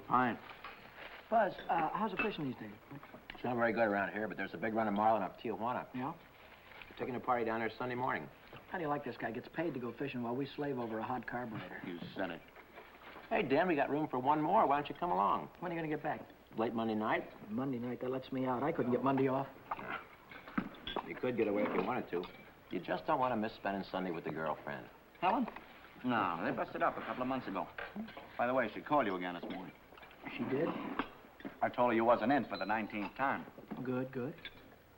Fine. Buzz, how's the fishing these days? It's not very good around here, but there's a big run of marlin up Tijuana. Yeah? We're taking a party down there Sunday morning. How do you like this guy? Gets paid to go fishing while we slave over a hot carburetor. You said it. Hey, Dan, we got room for one more. Why don't you come along? When are you going to get back? Late Monday night. Monday night, that lets me out. I couldn't get Monday off. You could get away if you wanted to. You just don't want to miss spending Sunday with the girlfriend. Helen? No, they busted up a couple of months ago. By the way, she called you again this morning. She did? I told her you wasn't in for the 19th time. Good, good.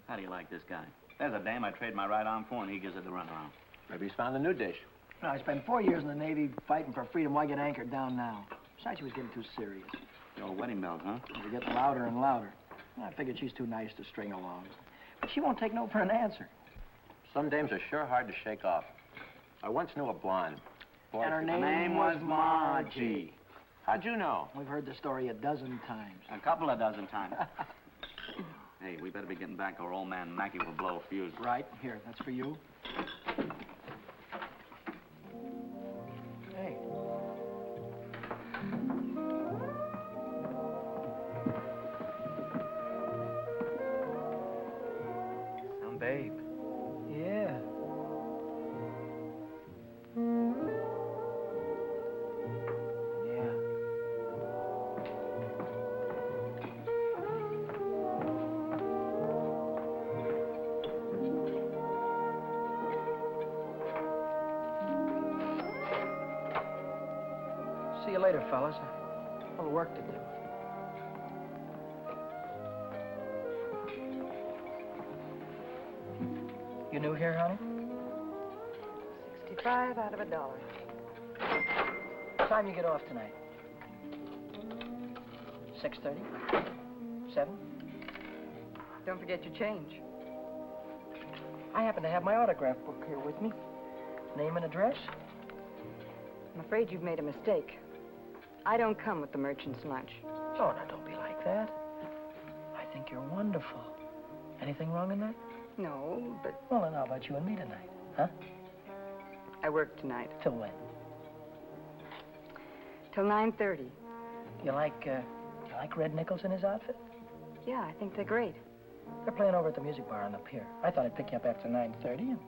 How do you like this guy? There's a dame I trade my right arm for, and he gives her the runaround. Maybe he's found a new dish. No, I spent 4 years in the Navy fighting for freedom. Why get anchored down now? Besides, she was getting too serious. The old wedding bells, huh? They were getting louder and louder. I figured she's too nice to string along. But she won't take no for an answer. Some dames are sure hard to shake off. I once knew a blonde. Boy, And her if- name was Margie. How'd you know? We've heard the story a dozen times. A couple of dozen times. Hey, we better be getting back or old man Mackey will blow a fuse. Right, here, that's for you. Hey. Some babe. Yeah. Yeah. See you later, fellas. A little work to do. You new here, honey? 65 out of $1. What time you get off tonight? 6:30? 7? Don't forget your change. I happen to have my autograph book here with me. Name and address? I'm afraid you've made a mistake. I don't come with the merchant's lunch. Oh, now don't be like that. I think you're wonderful. Anything wrong in that? No, but Well, then how about you and me tonight? Huh? I work tonight. Till when? Till 9:30. You like Red Nichols in his outfit? Yeah, I think they're great. They're playing over at the music bar on the pier. I thought I'd pick you up after 9:30 and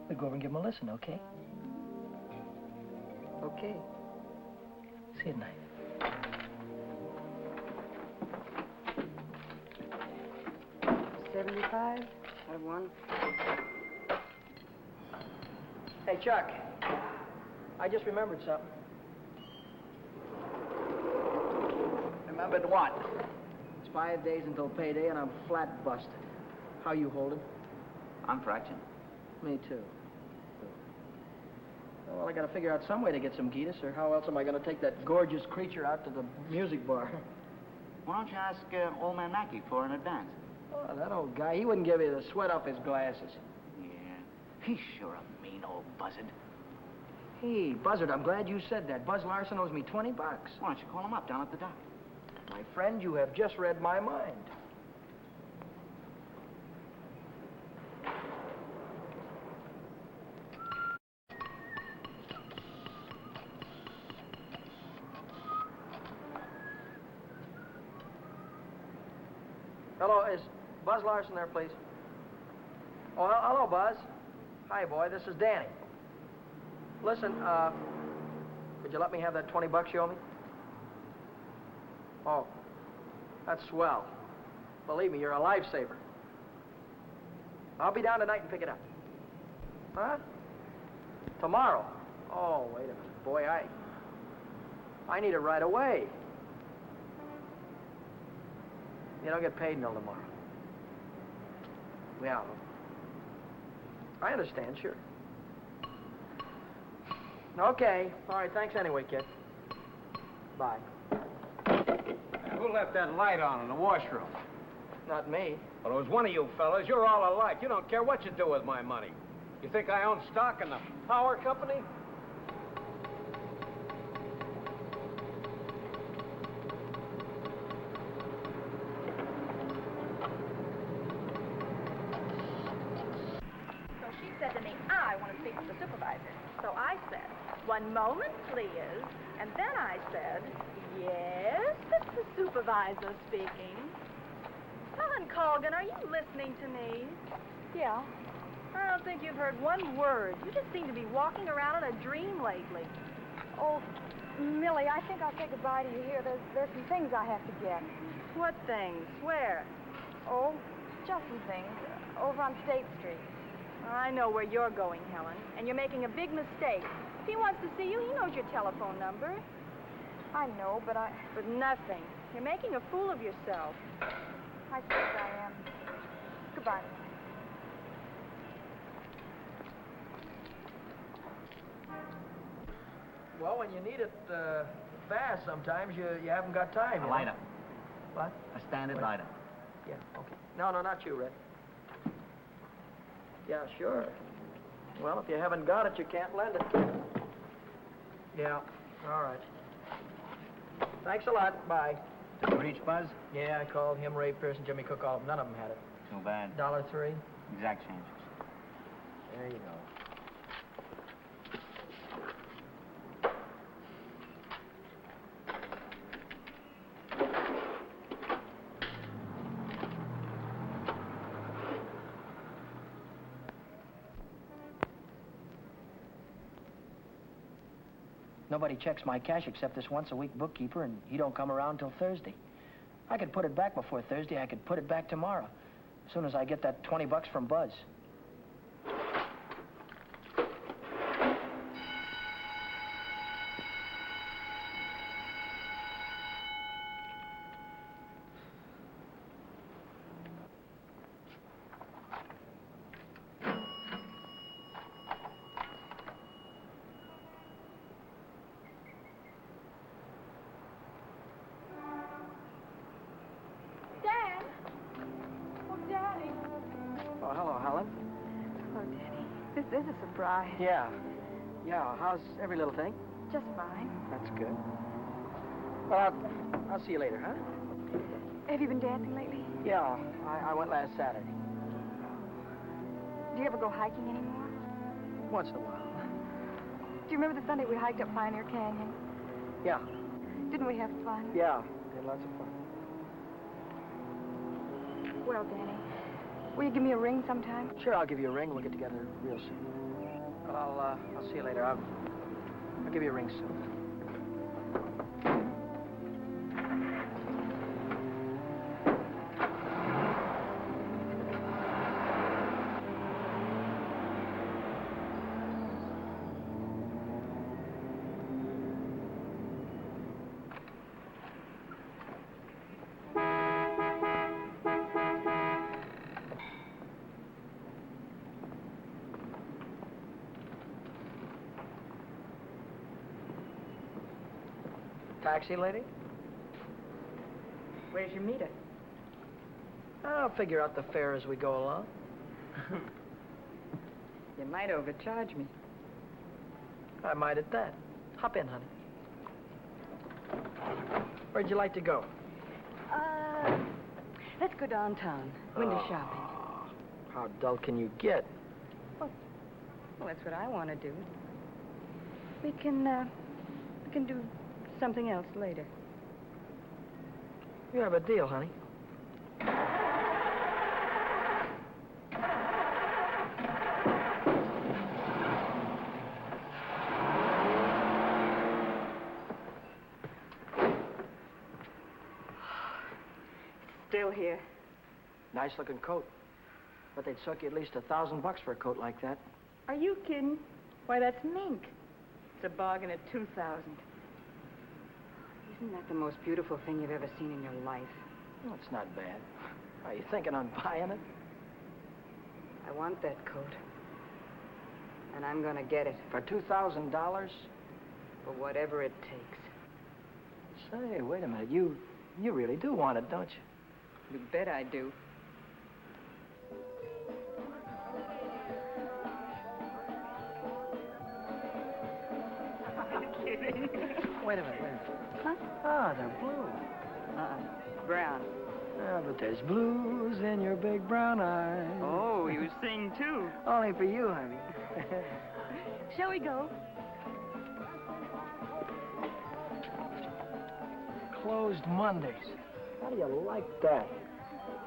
we'd go over and give them a listen, okay? Okay. See you tonight. $75 out of $1. Hey, Chuck. I just remembered something. Remembered what? It's 5 days until payday and I'm flat busted. How you holding? I'm fraction. Me too. Well, I gotta figure out some way to get some Gitas, or how else am I gonna take that gorgeous creature out to the music bar? Why don't you ask old man Mackey for an advance? Oh, that old guy, he wouldn't give you the sweat off his glasses. Yeah, he's sure a mean old buzzard. Hey, Buzzard, I'm glad you said that. Buzz Larson owes me $20. Why don't you call him up down at the dock? My friend, you have just read my mind. Hello, is Buzz Larson there, please? Oh, hello, Buzz. Hi, boy, this is Danny. Listen, could you let me have that $20 you owe me? Oh, that's swell. Believe me, you're a lifesaver. I'll be down tonight and pick it up. Huh? Tomorrow? Oh, wait a minute. Boy, I need it right away. You don't get paid until tomorrow. Yeah. I understand, sure. Okay. All right, thanks anyway, kid. Bye. Who left that light on in the washroom? Not me. Well, it was one of you fellas. You're all alike. You don't care what you do with my money. You think I own stock in the power company? So she said to me, I want to speak to the supervisor. So I said, 1 moment, please. And then I said, yes. supervisor speaking. Helen Colgan, are you listening to me? Yeah. I don't think you've heard one word. You just seem to be walking around in a dream lately. Oh, Millie, I think I'll say goodbye to you here. There's some things I have to get. What things? Where? Oh, just some things. Over on State Street. I know where you're going, Helen, and you're making a big mistake. If he wants to see you, he knows your telephone number. I know, but But nothing. You're making a fool of yourself. I suppose I am. Goodbye. Well, when you need it fast, sometimes you haven't got time. A you know? lighter. What? A standard What? lighter. Yeah, okay. No, not you, Red. Yeah, sure. Well, if you haven't got it, you can't lend it. Yeah, all right. Thanks a lot. Bye. Did you reach Buzz? Yeah, I called him, Ray Pierce, and Jimmy Cook. All of them. None of them had it. Too bad. $1.03. Exact changes. There you go. Nobody checks my cash except this once-a-week bookkeeper, and he don't come around till Thursday. I could put it back before Thursday. I could put it back tomorrow, as soon as I get that $20 from Buzz. Dad! Oh, Daddy! Oh, hello, Helen. Oh, Daddy. This is a surprise. Yeah. Yeah, how's every little thing? Just fine. That's good. Well, I'll see you later, huh? Have you been dancing lately? Yeah, I went last Saturday. Do you ever go hiking anymore? Once in a while. Do you remember the Sunday we hiked up Pioneer Canyon? Yeah, Didn't we have fun? yeah. Had lots of fun. Well, Danny, will you give me a ring sometime? Sure, I'll give you a ring. We'll get together real soon. Well, I'll see you later. I'll give you a ring soon. Taxi lady? Where's your meter? I'll figure out the fare as we go along. You might overcharge me. I might at that. Hop in, honey. Where'd you like to go? Let's go downtown. Window Oh. shopping. How dull can you get? Well, that's what I want to do. We can do something else later. You have a deal, honey. Still here. Nice looking coat. But they'd suck you at least $1,000 for a coat like that. Are you kidding? Why, that's mink. It's a bargain at $2,000. Isn't that the most beautiful thing you've ever seen in your life? Well, it's not bad. Are you thinking on buying it? I want that coat. And I'm gonna get it For $2,000? for whatever it takes. Say, wait a minute. You really do want it, don't you? You bet I do. Wait a minute. Huh? Ah, they're blue. Brown. Ah, but there's blues in your big brown eyes. Oh, you sing too. Only for you, honey. Shall we go? Closed Mondays. How do you like that?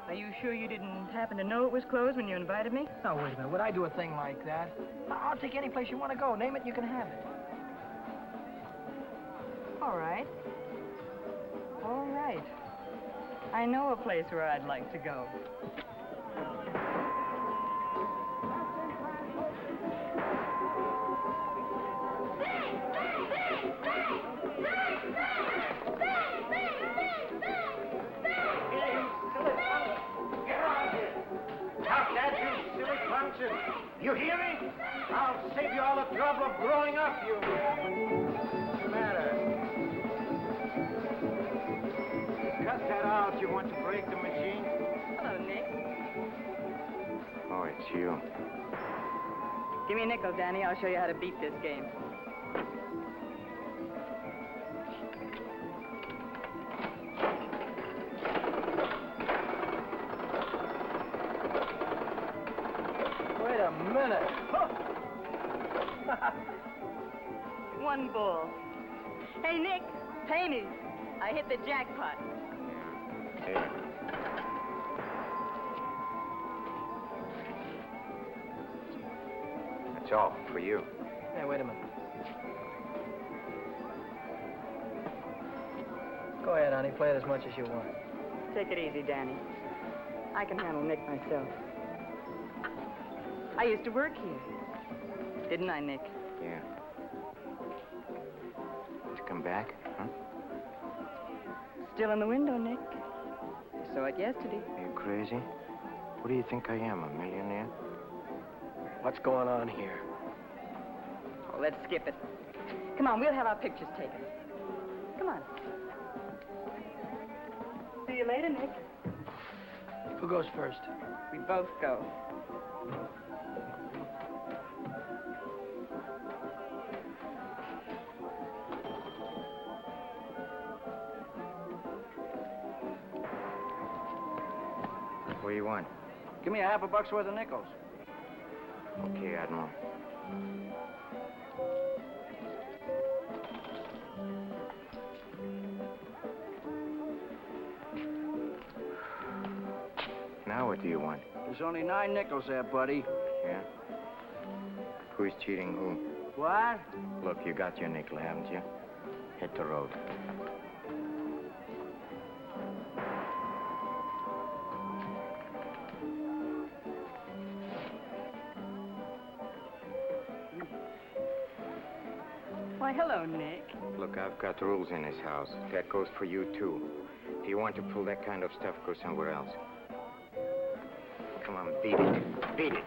Are you sure you didn't happen to know it was closed when you invited me? Now, wait a minute. Would I do a thing like that? I'll take any place you want to go. Name it and you can have it. All right. All right. I know a place where I'd like to go. You hear me? I'll save you all the trouble of growing up, you... What's the matter? Cut that out. You want to break the machine? Hello, Nick. Oh, it's you. Give me a nickel, Danny. I'll show you how to beat this game. Wait a minute. One bull. Hey, Nick, pay me. I hit the jackpot. Here. That's all for you. Hey, wait a minute. Go ahead, honey. Play it as much as you want. Take it easy, Danny. I can handle Nick myself. I used to work here. Didn't I, Nick? Yeah. Did you come back, huh? Still in the window, Nick. I saw it yesterday. Are you crazy? What do you think I am, a millionaire? What's going on here? Oh, let's skip it. Come on, we'll have our pictures taken. Come on. See you later, Nick. Who goes first? We both go. What do you want? Give me a half a buck's worth of nickels. Okay, Admiral. Now what do you want? There's only 9 nickels there, buddy. Yeah? Who's cheating who? What? Look, you got your nickel, haven't you? Hit the road. Why, hello, Nick. Look, I've got rules in this house. That goes for you, too. If you want to pull that kind of stuff, go somewhere else. Come on, beat it. Beat it.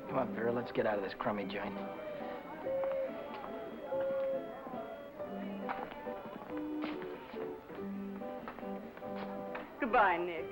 Come on, Vera, let's get out of this crummy joint. Goodbye, Nick.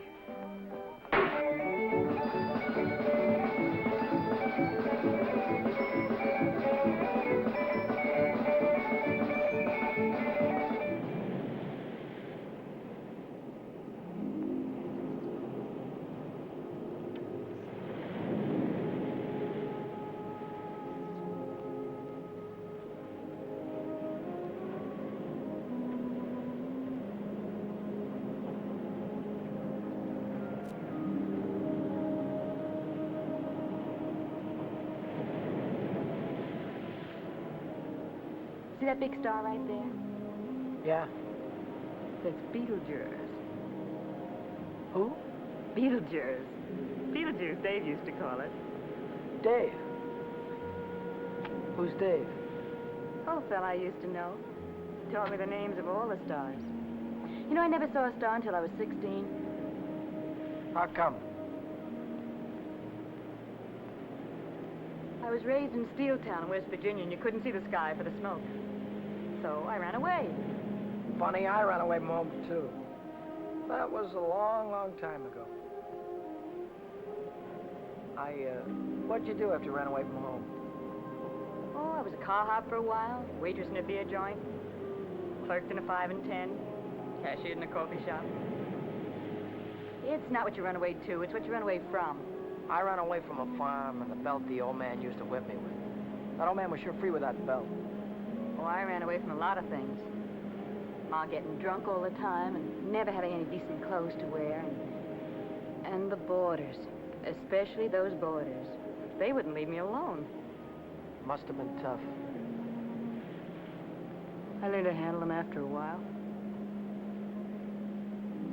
See that big star right there? Yeah? That's Beetlejuice. Who? Beetlejuice. Beetlejuice, Dave used to call it. Dave. Who's Dave? Oh, fella I used to know. Taught me the names of all the stars. You know, I never saw a star until I was 16. How come? I was raised in Steeltown in West Virginia, and you couldn't see the sky for the smoke. So I ran away. Funny, I ran away from home, too. That was a long, long time ago. What'd you do after you ran away from home? Oh, I was a car hop for a while, waitress in a beer joint, clerked in a 5 and 10, cashiered in a coffee shop. It's not what you run away to, it's what you run away from. I ran away from a farm and the belt the old man used to whip me with. That old man was sure free with that belt. Oh, I ran away from a lot of things. Ma getting drunk all the time and never having any decent clothes to wear. And the boarders, especially those boarders. They wouldn't leave me alone. Must have been tough. I learned to handle them after a while.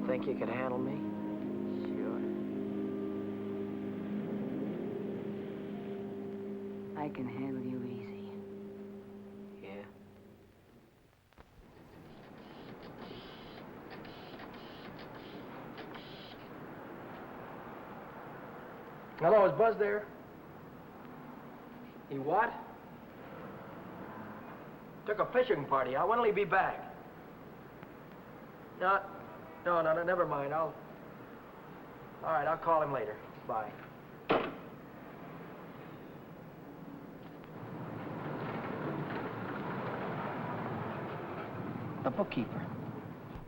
Think you could handle me? Sure. I can handle you easy. Yeah. Hello, is Buzz there? He what? Took a fishing party out. When will he be back? No, never mind. All right, I'll call him later. Bye. The bookkeeper.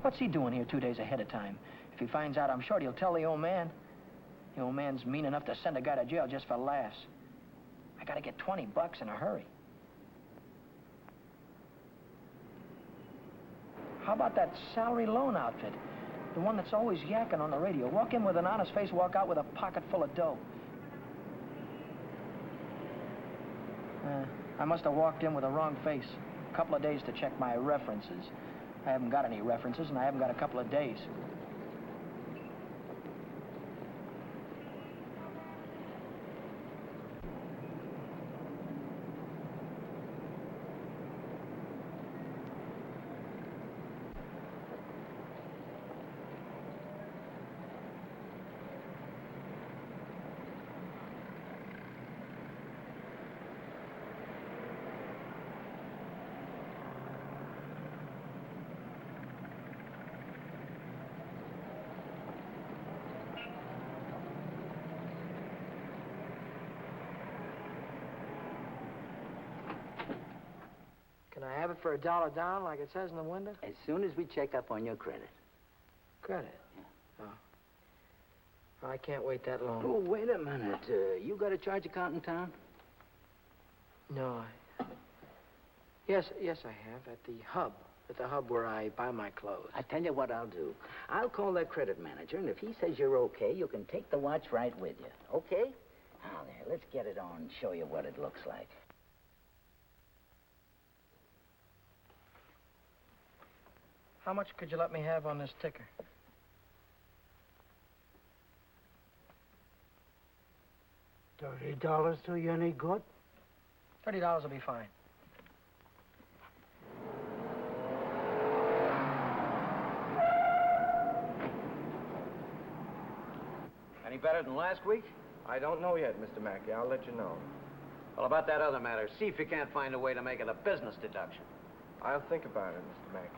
What's he doing here 2 days ahead of time? If he finds out, I'm sure he'll tell the old man. The old man's mean enough to send a guy to jail just for laughs. I gotta get $20 in a hurry. How about that salary loan outfit? The one that's always yakking on the radio. Walk in with an honest face, walk out with a pocket full of dough. I must have walked in with a wrong face. A couple of days to check my references. I haven't got any references, and I haven't got a couple of days. Can I have it for $1 down, like it says in the window? As soon as we check up on your credit. Credit? Oh. I can't wait that long. Oh, wait a minute. You got a charge account in town? No, Yes, I have, at the hub. At the hub where I buy my clothes. I tell you what I'll do. I'll call that credit manager, and if he says you're okay, you can take the watch right with you. Okay? Now, there, let's get it on and show you what it looks like. How much could you let me have on this ticker? $30 do you any good? $30 will be fine. Any better than last week? I don't know yet, Mr. Mackey. I'll let you know. Well, about that other matter, see if you can't find a way to make it a business deduction. I'll think about it, Mr. Mackey.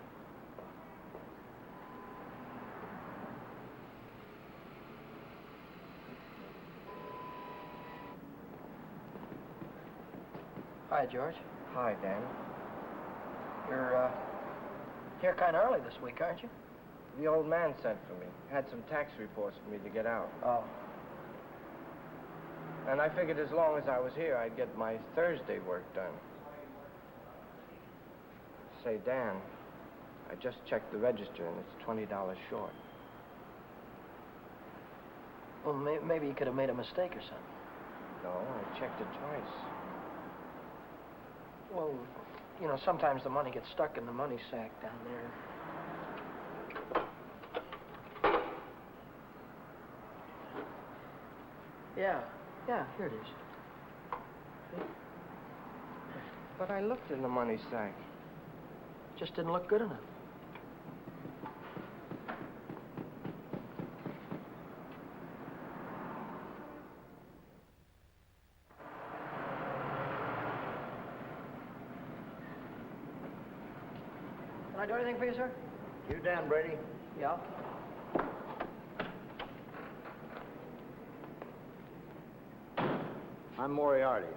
Hi, George. Hi, Dan. You're here kind of early this week, aren't you? The old man sent for me. Had some tax reports for me to get out. Oh. And I figured as long as I was here, I'd get my Thursday work done. Say, Dan, I just checked the register, and it's $20 short. Well, maybe you could have made a mistake or something. No, I checked it twice. Well, you know, sometimes the money gets stuck in the money sack down there. Yeah, here it is. See? But I looked in the money sack. Just didn't look good enough. Can I do anything for you, sir? You Dan Brady? Yeah. I'm Moriarty,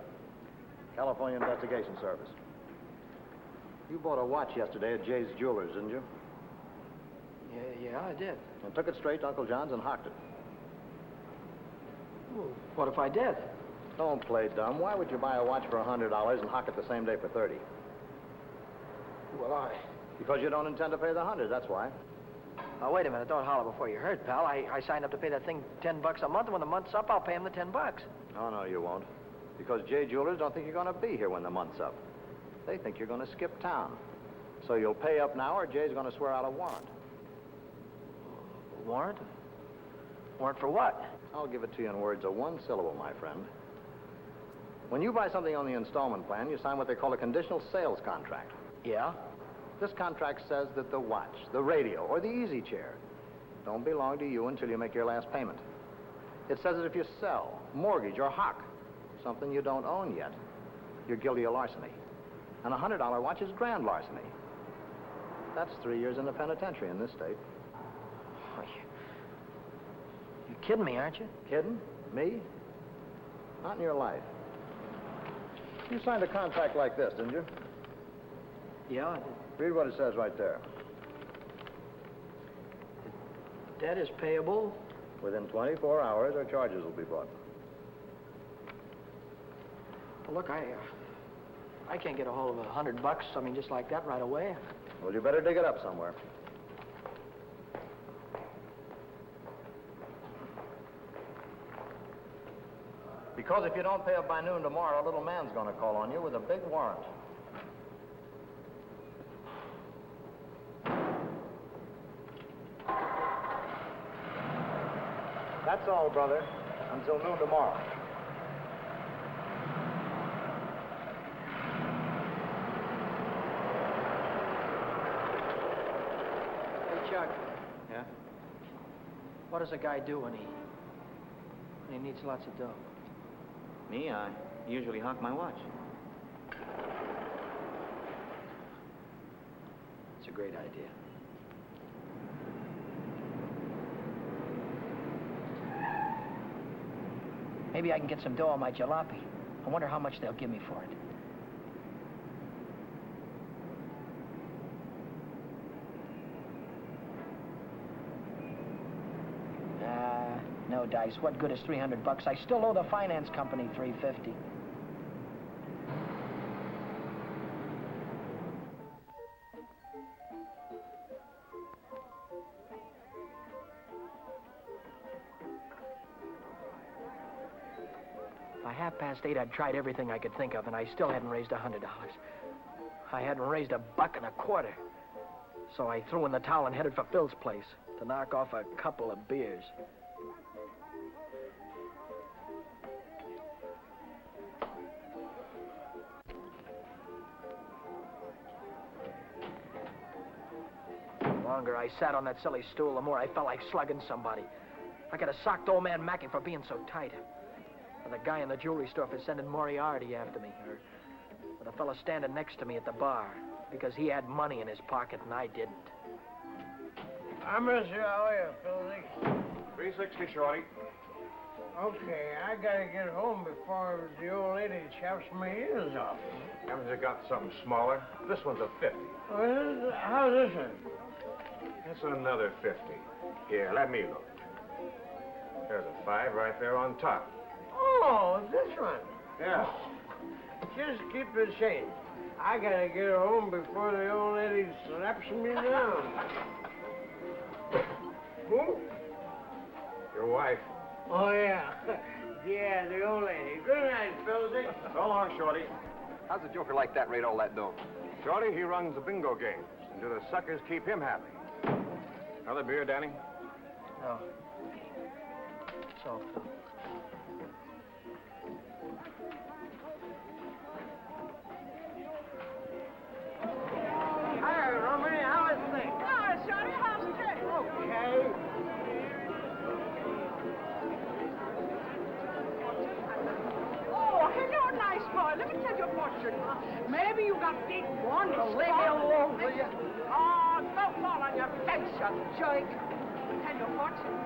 California Investigation Service. You bought a watch yesterday at Jay's Jewelers, didn't you? Yeah, I did. And took it straight to Uncle John's and hocked it. Well, what if I did? Don't play dumb. Why would you buy a watch for $100 and hock it the same day for $30? Why? Because you don't intend to pay the 100, that's why. Now, wait a minute. Don't holler before you hurt, pal. I signed up to pay that thing $10 a month, and when the month's up, I'll pay him the $10. No, you won't. Because Jay Jewelers don't think you're going to be here when the month's up. They think you're going to skip town. So you'll pay up now, or Jay's going to swear out a warrant. Warrant? Warrant for what? I'll give it to you in words of one syllable, my friend. When you buy something on the installment plan, you sign what they call a conditional sales contract. Yeah? This contract says that the watch, the radio, or the easy chair don't belong to you until you make your last payment. It says that if you sell, mortgage, or hock something you don't own yet, you're guilty of larceny. And a $100 watch is grand larceny. That's 3 years in the penitentiary in this state. Oh, you're kidding me, aren't you? Kidding? Me? Not in your life. You signed a contract like this, didn't you? Yeah, I did. Read what it says right there. Debt is payable. Within 24 hours, our charges will be brought. Well, look, I can't get a hold of $100, I mean, just like that right away. Well, you better dig it up somewhere. Because if you don't pay up by noon tomorrow, a little man's going to call on you with a big warrant. That's all, brother. Until noon tomorrow. Hey, Chuck, Yeah? what does a guy do when he needs lots of dough? Me, I usually hock my watch. It's a great idea. Maybe I can get some dough on my jalopy. I wonder how much they'll give me for it. No dice. What good is $300? I still owe the finance company $350. By 8:30, I'd tried everything I could think of, and I still hadn't raised $100. I hadn't raised $1.25. So I threw in the towel and headed for Phil's place to knock off a couple of beers. The longer I sat on that silly stool, the more I felt like slugging somebody. I could have socked old man Mackey for being so tight. Or the guy in the jewelry store for sending Moriarty after me. Or the fella standing next to me at the bar because he had money in his pocket and I didn't. I miss you. How are you, Philly? 360, Shorty. Okay, I gotta get home before the old lady chops my ears off. Haven't you got something smaller? This one's a 50. How's this one? That's another 50. Here, let me look. There's a 5 right there on top. Oh, this one. Yeah. Just keep the change. I gotta get home before the old lady slaps me down. Who? Your wife. Oh, yeah. Yeah, the old lady. Good night, Philzy. So long, Shorty. How's a joker like that rate all that dough? Shorty, he runs the bingo games. And do the suckers keep him happy? Another beer, Danny? No. So, Hi, Romany. How is things? Hi, Shorty. How's it? Okay. Oh, hello, nice boy. Let me tell you a fortune. Maybe you got big ones. leave me alone, will you? Oh, don't fall on your face, you jerk. Tell you a fortune.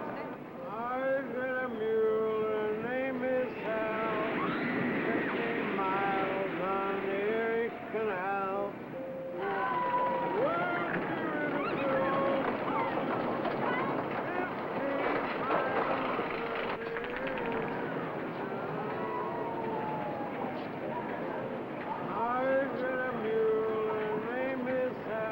I've got a mule. Her name is Sal. 50 miles on the Erie Canal. I've got a mule. Her name is Sal.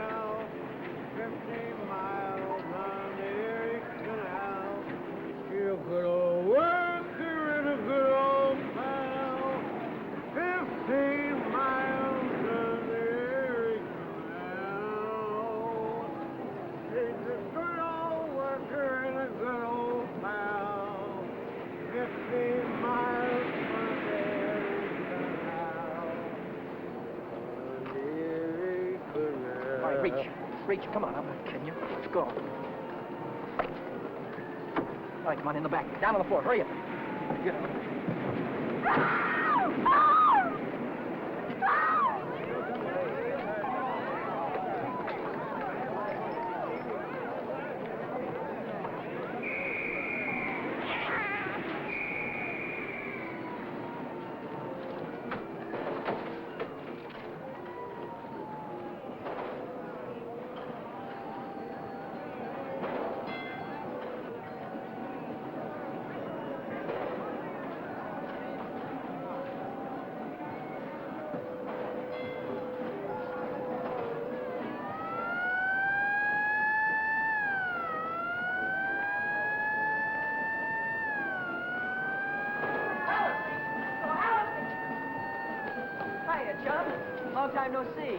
Reach. Come on, I'm not kidding you. Let's go. All right, come on, in the back. Down on the floor. Hurry up. Get up. Hiya, Chum. Long time no see.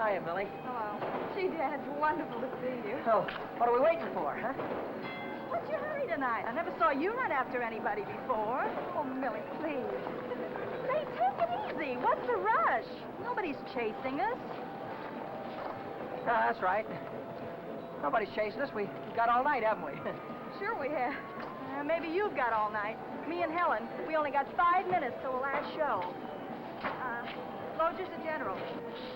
Hiya, Millie. Hello. Gee, Dan, it's wonderful to see you. Oh, what are we waiting for, huh? What's your hurry tonight? I never saw you run after anybody before. Oh, Millie, please. Say, take it easy. What's the rush? Nobody's chasing us. That's right. Nobody's chasing us. We've got all night, haven't we? Sure we have. Maybe you've got all night. Me and Helen, we only got 5 minutes till the last show. Lodger's a general.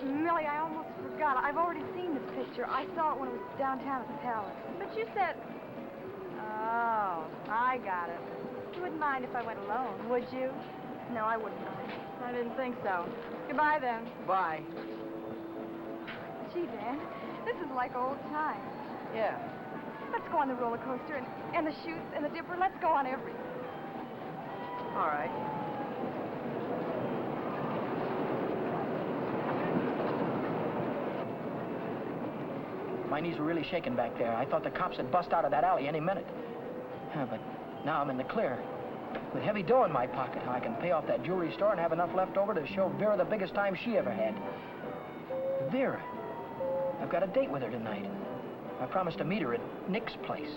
Millie, I almost forgot. I've already seen this picture. I saw it when it was downtown at the Palace. But you said... Oh, I got it. You wouldn't mind if I went alone, would you? No, I wouldn't mind. I didn't think so. Goodbye, then. Bye. Gee, Dan, this is like old times. Yeah. Let's go on the roller coaster and the chutes and the dipper. Let's go on everything. All right. My knees were really shaking back there. I thought the cops had bust out of that alley any minute. But now I'm in the clear. With heavy dough in my pocket, I can pay off that jewelry store and have enough left over to show Vera the biggest time she ever had. Vera. I've got a date with her tonight. I promised to meet her at Nick's place.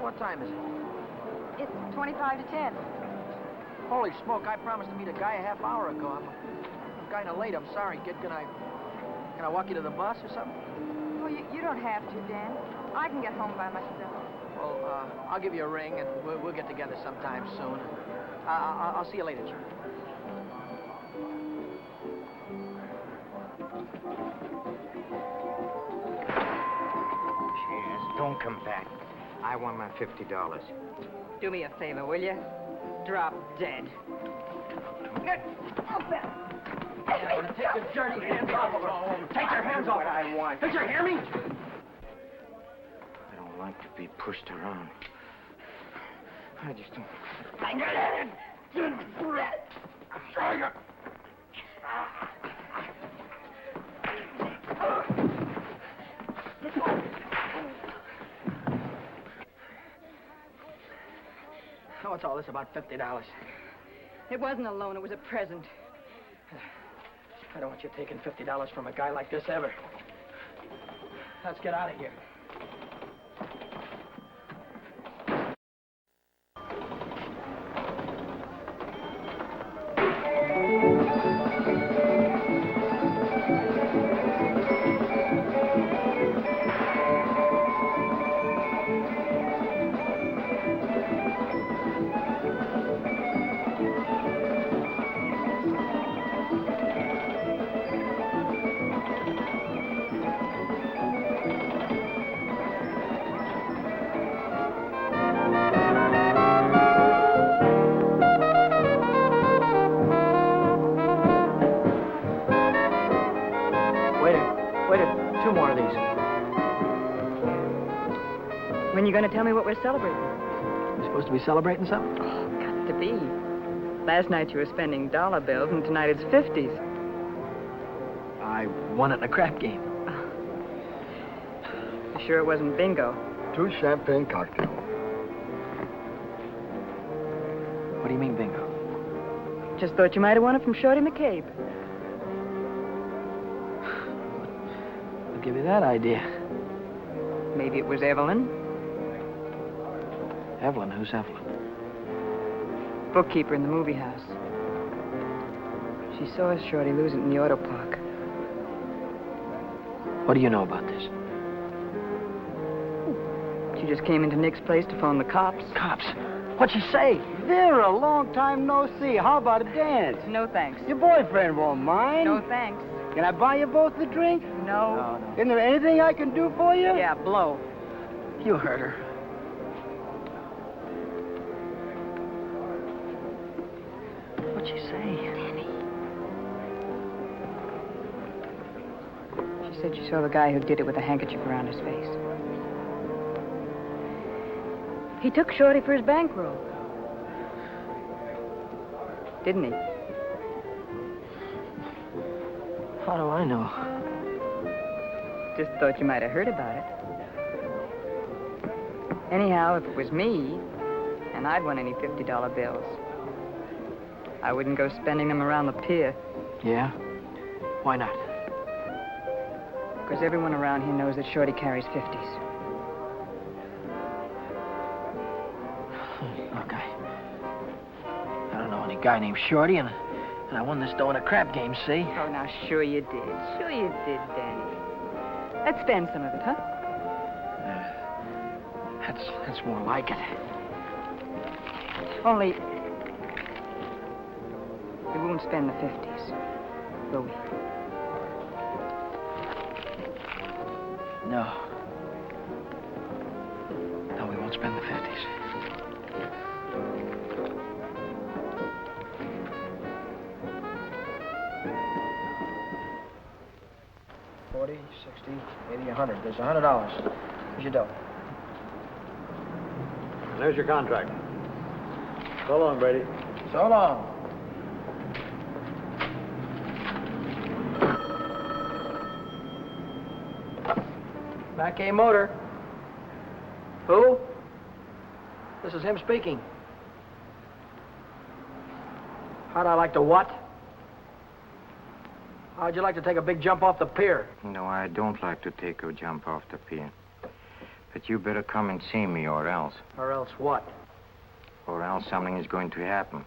What time is it? It's 25 to 10. Holy smoke, I promised to meet a guy a half hour ago. I'm kind of late. I'm sorry, kid. Can I walk you to the bus or something? Well, you don't have to, Dan. I can get home by myself. Well, I'll give you a ring, and we'll get together sometime soon. I'll see you later, Jim. Cheers. Don't come back. I want my $50. Do me a favor, will you? Drop dead. Take your dirty hands off of her. Take your hands off. What I want. Did you hear me? I don't like to be pushed around. I just don't... What's all this about $50? It wasn't a loan, it was a present. I don't want you taking $50 from a guy like this ever. Let's get out of here. Two more of these. When you going to tell me what we're celebrating? You supposed to be celebrating something? Got to be. Last night you were spending dollar bills, and tonight it's 50s. I won it in a crap game. You sure it wasn't bingo? 2 champagne cocktails. What do you mean, bingo? Just thought you might have won it from Shorty McCabe. I'll give you that idea. Maybe it was Evelyn. Evelyn? Who's Evelyn? bookkeeper in the movie house. She saw Shorty lose it in the auto park. What do you know about this? She just came into Nick's place to phone the cops. Cops? What'd she say? Vera, long time no see. How about a dance? No thanks. Your boyfriend won't mind. No thanks. Can I buy you both a drink? No. Isn't there anything I can do for you? Yeah, blow. You heard her. What'd she say? Danny. She said she saw the guy who did it with a handkerchief around his face. He took Shorty for his bankroll. Didn't he? How do I know? Just thought you might have heard about it. Anyhow, if it was me, and I'd won any $50 bills, I wouldn't go spending them around the pier. Yeah? Why not? Because everyone around here knows that Shorty carries 50s. Look, I don't know any guy named Shorty, and I won this dough in a crap game, see? Oh, now, sure you did. Sure you did, Danny. Let's spend some of it, huh? That's more like it. Only, we won't spend the 50s, will we? No. No, we won't spend the 50s. 40, 60, 80, 100. There's $100. Here's your dough. There's your contract. So long, Brady. So long. Back A Motor. Who? This is him speaking. How'd I like to what? How'd you like to take a big jump off the pier? No, I don't like to take a jump off the pier. But you better come and see me, or else. Or else what? Or else something is going to happen.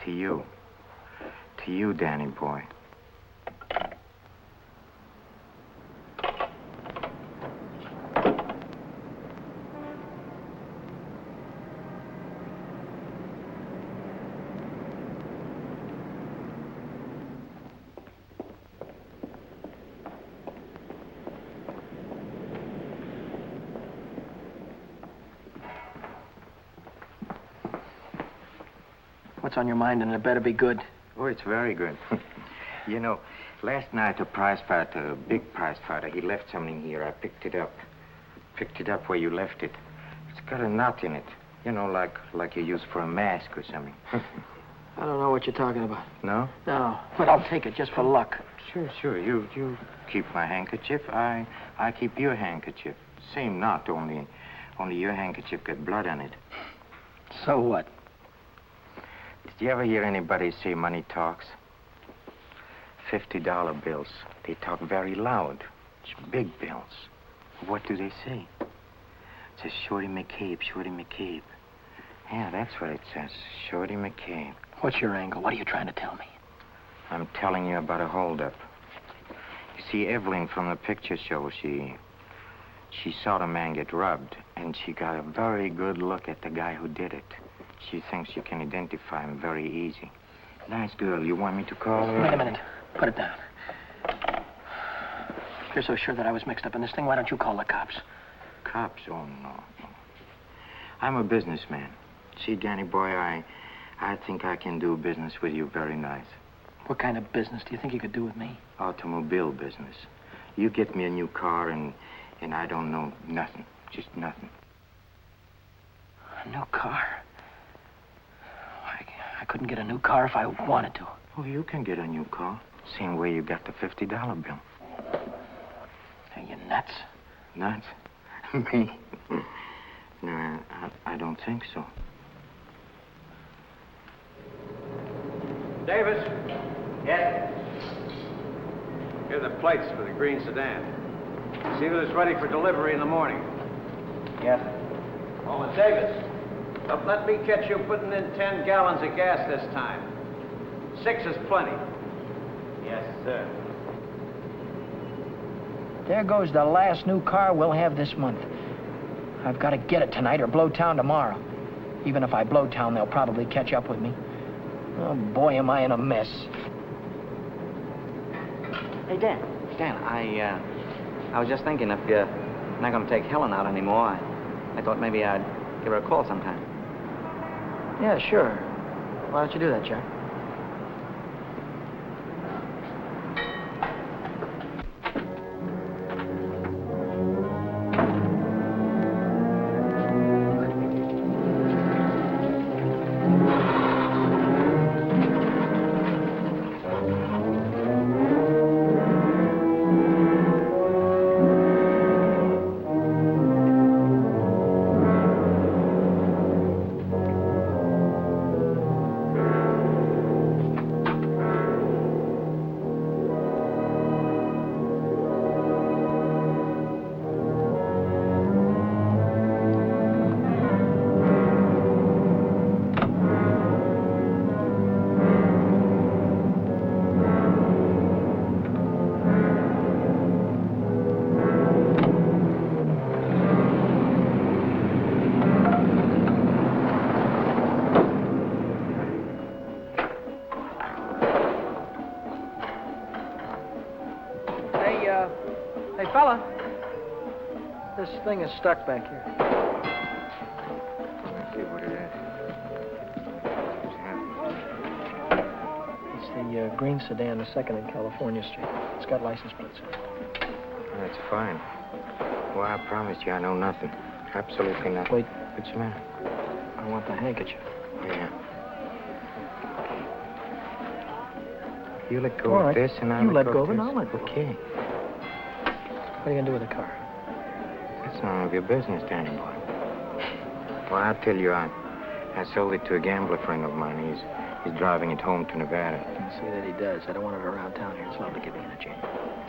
To you. To you, Danny boy. What's on your mind, and it better be good. Oh, it's very good. You know, last night a prize fighter, a big prize fighter, he left something here. I picked it up. Picked it up where you left it. It's got a knot in it. You know, like you use for a mask or something. I don't know what you're talking about. No? No, but I'll take it just for luck. Sure. You keep my handkerchief. I keep your handkerchief. Same knot, only your handkerchief got blood on it. So what? Did you ever hear anybody say money talks? $50 bills. They talk very loud. It's big bills. What do they say? It says Shorty McCabe, Shorty McCabe. Yeah, that's what it says. Shorty McCabe. What's your angle? What are you trying to tell me? I'm telling you about a holdup. You see, Evelyn from the picture show, she saw the man get robbed, and she got a very good look at the guy who did it. She thinks you can identify him very easy. Nice girl. You want me to call her? Wait a minute. Put it down. If you're so sure that I was mixed up in this thing, why don't you call the cops? Cops? Oh, no. I'm a businessman. See, Danny boy, I think I can do business with you very nice. What kind of business do you think you could do with me? Automobile business. You get me a new car and I don't know nothing. Just nothing. A new car? I couldn't get a new car if I wanted to. Oh, you can get a new car. Same way you got the $50 bill. Are you nuts? Nuts? Me? No, I don't think so. Davis, Yes? here are the plates for the green sedan. See that it's ready for delivery in the morning. Yes. Oh, and Davis, But let me catch you putting in 10 gallons of gas this time. 6 is plenty. Yes, sir. There goes the last new car we'll have this month. I've got to get it tonight or blow town tomorrow. Even if I blow town, they'll probably catch up with me. Oh, boy, am I in a mess. Hey, Dan. Dan, I was just thinking if you're not going to take Helen out anymore, I thought maybe I'd give her a call sometime. Yeah, sure. Why don't you do that, Jack? Hey, fella. This thing is stuck back here. Let's see what it is. It's the green sedan, the second in California Street. It's got license plates. That's fine. Well, I promise you I know nothing. Absolutely nothing. Wait. What's the matter? I want the handkerchief. Yeah. You let go All of right. this and I'll You let go go of of it this. and I'll let go. Okay. What are you going to do with the car? That's none of your business, Danny boy. Well, I'll tell you, I sold it to a gambler friend of mine. He's driving it home to Nevada. See that he does. I don't want it around town here. It's liable to get me in a jam.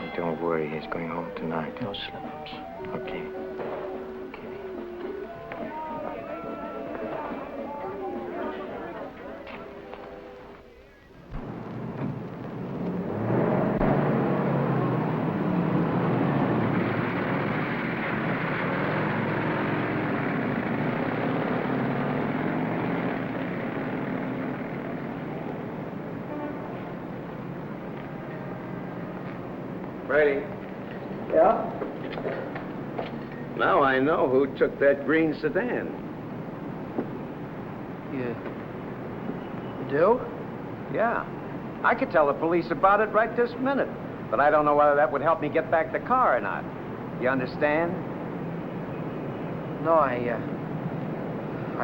And don't worry, he's going home tonight. No slip-ups. Okay. Brady. Yeah? Now I know who took that green sedan. You do? Yeah. I could tell the police about it right this minute. But I don't know whether that would help me get back the car or not. You understand? No, I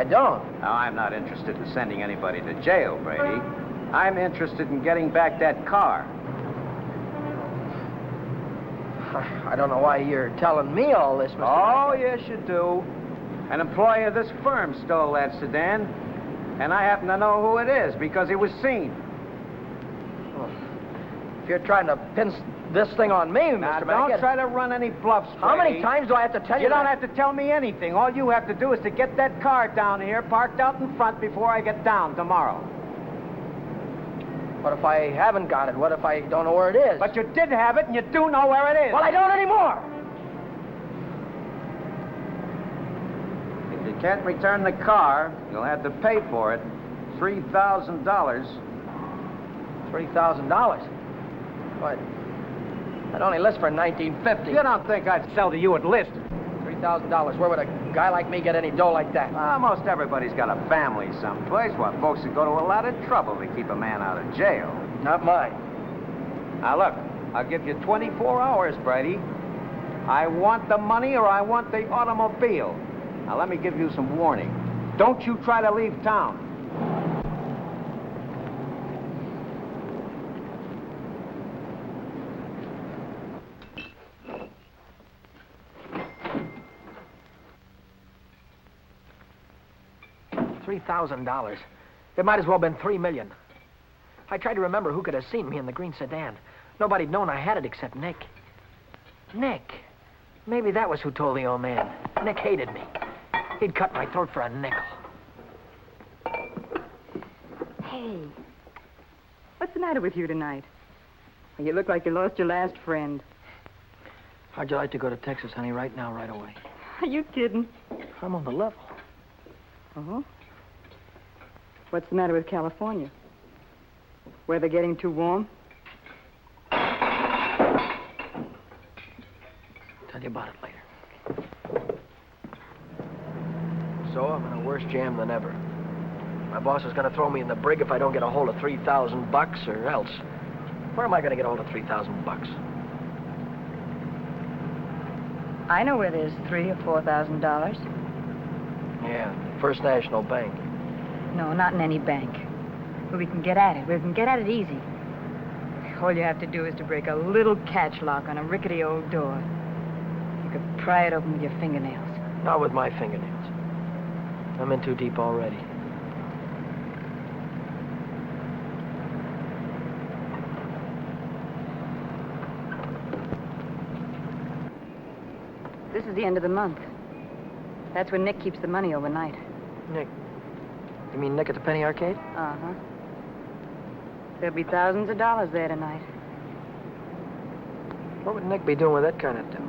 don't. Now, I'm not interested in sending anybody to jail, Brady. I'm interested in getting back that car. I don't know why you're telling me all this, Mr. Oh, yes, you do. An employee of this firm stole that sedan, and I happen to know who it is because he was seen. Well, if you're trying to pin this thing on me, Now, Mr. don't Beckett. try to run any bluffs, Brady. How many times do I have to tell you You don't that? have to tell me anything. All you have to do is to get that car down here, parked out in front before I get down tomorrow. What if I haven't got it? What if I don't know where it is? But you did have it, and you do know where it is. Well, I don't anymore. If you can't return the car, you'll have to pay for it. $3,000. $3,000. What? I'd only list for $1,950. You don't think I'd sell to you at list? $3,000. Where would a guy like me get any dough like that? Most everybody's got a family someplace. Well, folks would go to a lot of trouble to keep a man out of jail. Not mine. Now, look, I'll give you 24 hours, Brady. I want the money or I want the automobile. Now, let me give you some warning. Don't you try to leave town. $3,000. It might as well have been $3 million. I tried to remember who could have seen me in the green sedan. Nobody'd known I had it except Nick. Nick. Maybe that was who told the old man. Nick hated me. He'd cut my throat for a nickel. Hey, what's the matter with you tonight? Well, you look like you lost your last friend. How'd you like to go to Texas, honey, right now, right away? Are you kidding? I'm on the level. Oh? What's the matter with California? Weather getting too warm? Tell you about it later. So I'm in a worse jam than ever. My boss is going to throw me in the brig if I don't get a hold of $3,000 or else. Where am I going to get a hold of $3,000? I know where there's $3,000 or $4,000. Yeah, First National Bank. No, not in any bank. But we can get at it. We can get at it easy. All you have to do is to break a little catch lock on a rickety old door. You could pry it open with your fingernails. Not with my fingernails. I'm in too deep already. This is the end of the month. That's when Nick keeps the money overnight. Nick. You mean Nick at the Penny Arcade? Uh-huh. There'll be thousands of dollars there tonight. What would Nick be doing with that kind of dough?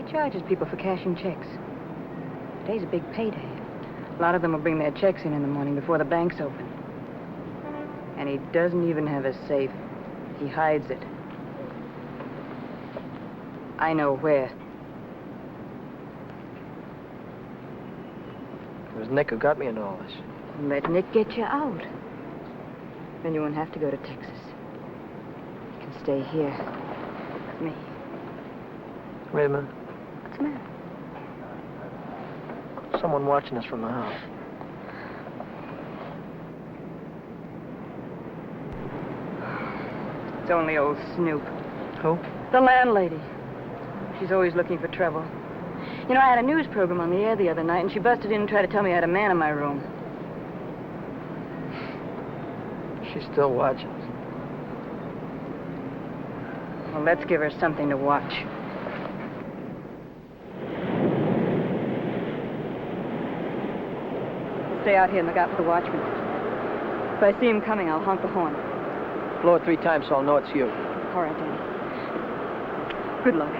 He charges people for cashing checks. Today's a big payday. A lot of them will bring their checks in the morning before the bank's open. And he doesn't even have a safe. He hides it. I know where. It was Nick who got me into all this. Let Nick get you out. Then you won't have to go to Texas. You can stay here with me. Wait a minute. What's the matter? Someone watching us from the house. It's only old Snoop. Who? The landlady. She's always looking for trouble. You know, I had a news program on the air the other night, and she busted in and tried to tell me I had a man in my room. She's still watching us. Well, let's give her something to watch. Stay out here and look out for the watchman. If I see him coming, I'll honk the horn. Blow it 3 times so I'll know it's you. All right, Danny. Good luck.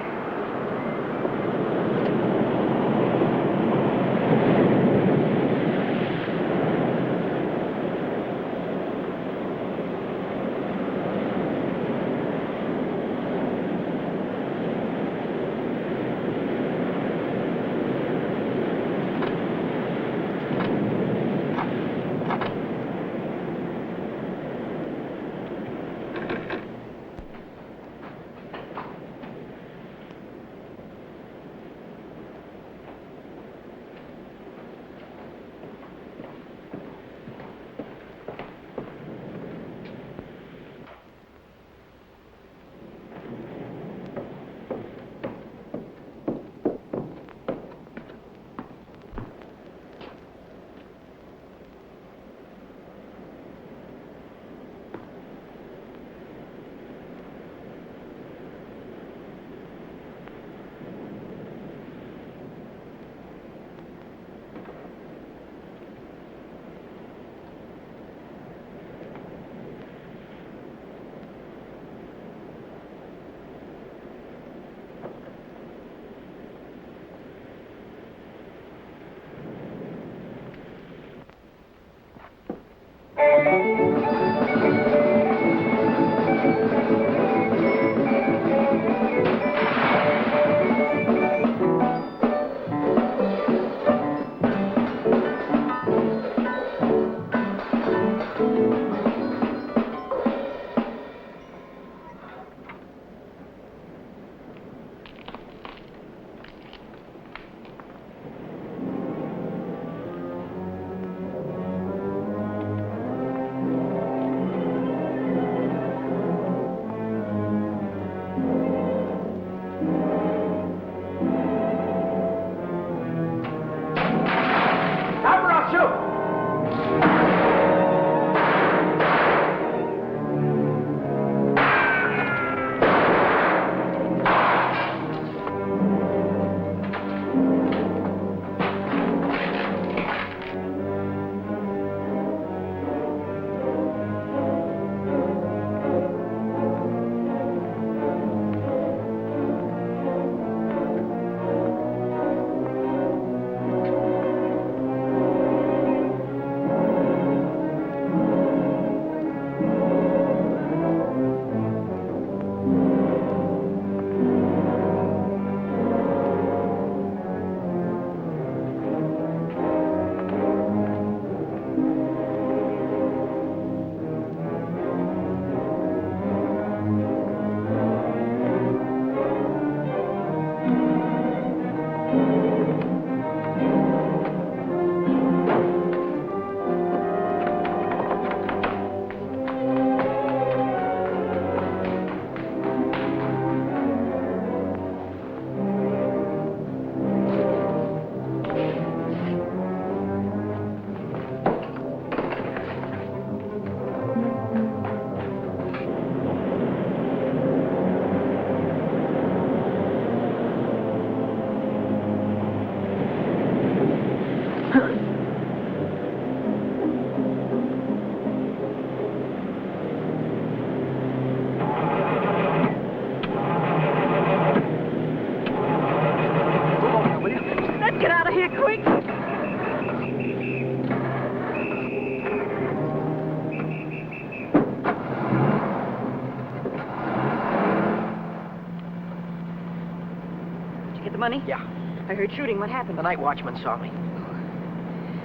money? Yeah. I heard shooting. What happened? The night watchman saw me.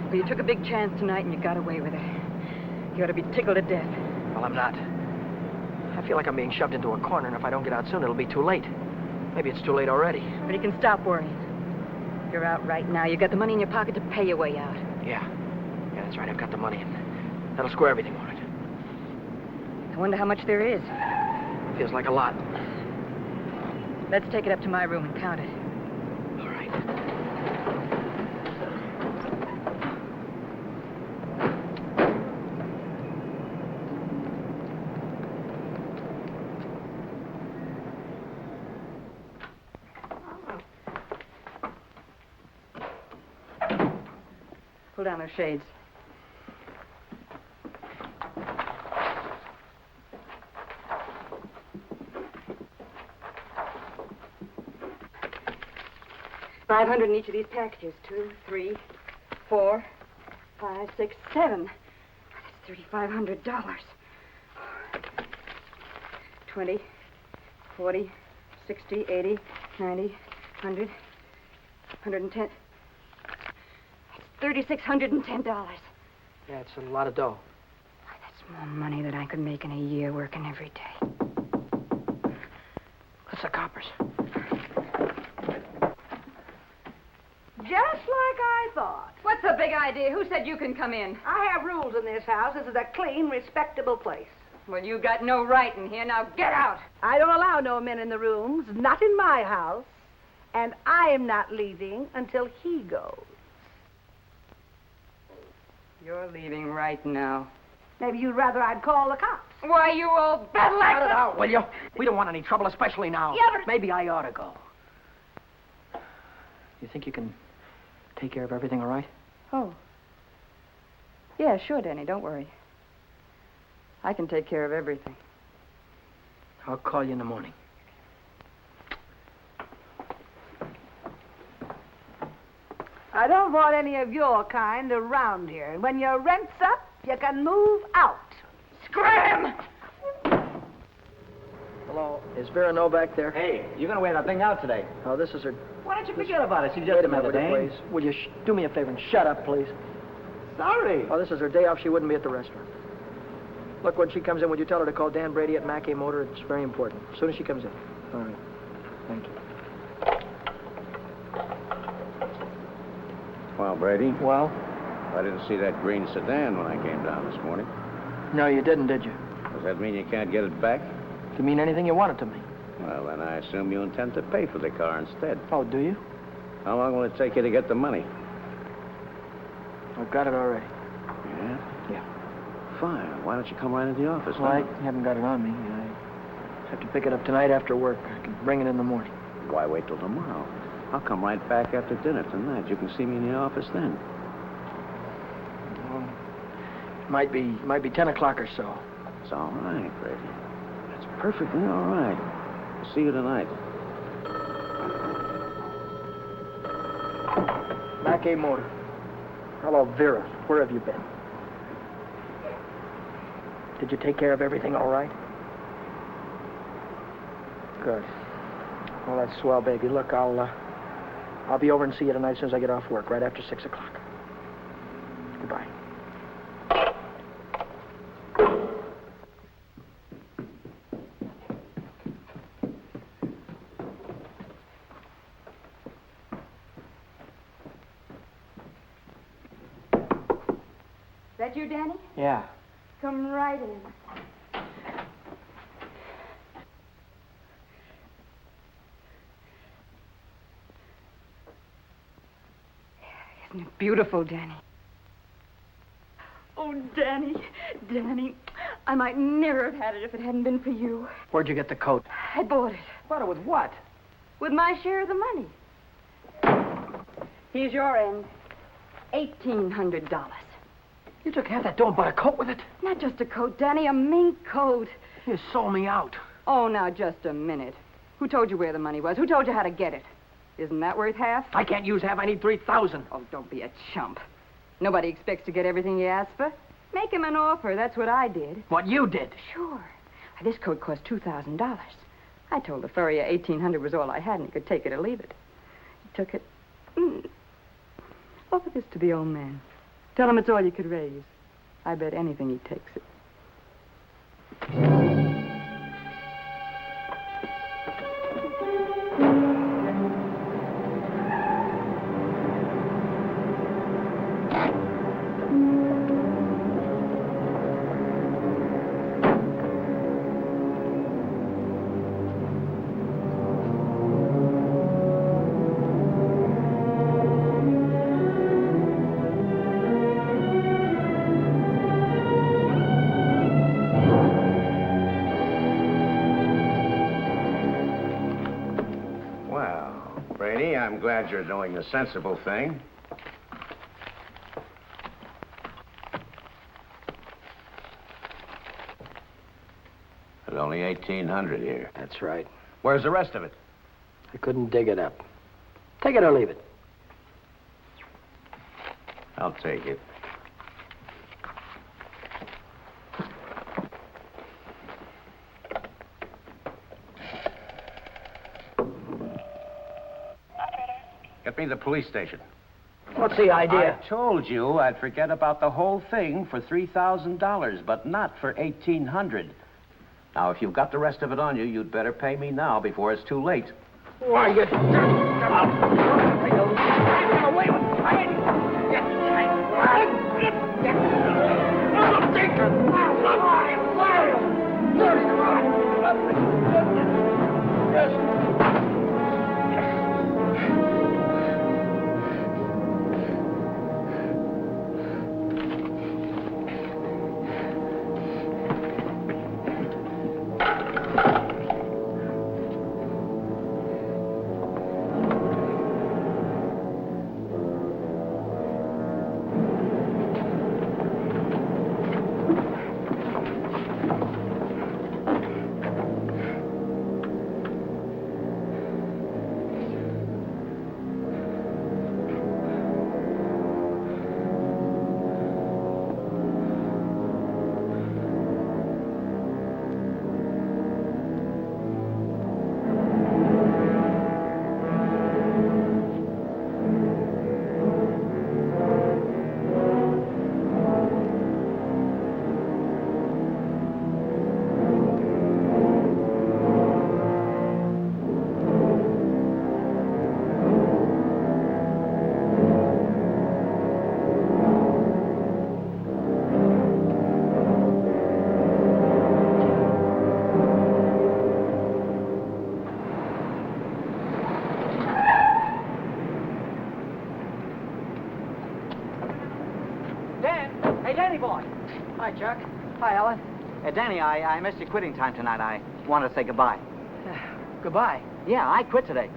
Well, you took a big chance tonight and you got away with it. You ought to be tickled to death. Well, I'm not. I feel like I'm being shoved into a corner, and if I don't get out soon, it'll be too late. Maybe it's too late already. But you can stop worrying. You're out right now. You got the money in your pocket to pay your way out. Yeah. Yeah, that's right. I've got the money, and that'll square everything on it. I wonder how much there is. Feels like a lot. Let's take it up to my room and count it. All right. Pull down those shades. $500 in each of these packages. 2, 3, 4, 5, 6, 7. That's $3,500. 20, 40, 60, 80, 90, 100, 110. $3,610. Yeah, it's a lot of dough. That's more money than I could make in a year working every day. That's the coppers. Just like I thought. What's the big idea? Who said you can come in? I have rules in this house. This is a clean, respectable place. Well, you got no right in here. Now get out. I don't allow no men in the rooms, not in my house. And I am not leaving until he goes. You're leaving right now. Maybe you'd rather I'd call the cops. Why, you old battle Cut it axe! out, will you? We don't want any trouble, especially now. Yeah, but- Maybe I ought to go. You think you can take care of everything all right? Oh. Yeah, sure, Danny. Don't worry. I can take care of everything. I'll call you in the morning. I don't want any of your kind around here. And when your rent's up, you can move out. Scram! Hello, is Vera Novak there? Hey, you're going to wear that thing out today. Oh, this is her... Why don't you forget about it? She just Wait a minute, another will you, dame. please? Will you do me a favor and shut up, please? Sorry. Oh, this is her day off. She wouldn't be at the restaurant. Look, when she comes in, would you tell her to call Dan Brady at Mackay Motor? It's very important. As soon as she comes in. All right. Thank you. Well, Brady, Well? I didn't see that green sedan when I came down this morning. No, you didn't, did you? Does that mean you can't get it back? To mean anything you want it to mean. Well, then I assume you intend to pay for the car instead. Oh, do you? How long will it take you to get the money? I've got it already. Yeah? Yeah. Fine. Why don't you come right into the office? Well, I now? haven't got it on me. I have to pick it up tonight after work. I can bring it in the morning. Why wait till tomorrow? I'll come right back after dinner tonight. You can see me in the office then. Well, might be 10 o'clock or so. It's all right, Brady. It's perfectly all right. I'll see you tonight. Mackay Motor. Hello, Vera. Where have you been? Did you take care of everything all right? Good. Well, that's swell, baby. Look, I'll be over and see you tonight as soon as I get off work, right after 6 o'clock. Goodbye. That you, Danny? Yeah. Come right in. Isn't it beautiful, Danny? Oh, Danny, Danny, I might never have had it if it hadn't been for you. Where'd you get the coat? I bought it Bought it with what? with my share of the money. Here's your end. $1,800. You took half that dough and bought a coat with it? Not just a coat, Danny, a mink coat. You sold me out. Oh, now, just a minute. Who told you where the money was? Who told you how to get it? Isn't that worth half? I can't use half. I need 3,000. Oh, don't be a chump. Nobody expects to get everything you ask for. Make him an offer. That's what I did. What you did. Sure. This coat cost $2,000. I told the furrier $1,800 was all I had, and he could take it or leave it. took it. Offer this to the old man. Tell him it's all you could raise. I bet anything he takes it. Brady, I'm glad you're doing the sensible thing. There's only 1,800 here. That's right. Where's the rest of it? I couldn't dig it up. Take it or leave it. I'll take it. Get me to the police station. What's the idea? I told you I'd forget about the whole thing for $3,000, but not for $1,800. Now, if you've got the rest of it on you, you'd better pay me now before it's too late. Why, you... Hey, Danny boy. Hi, Chuck. Hi, Ellen. Danny, I missed your quitting time tonight. I wanted to say goodbye. Goodbye. Yeah, I quit today.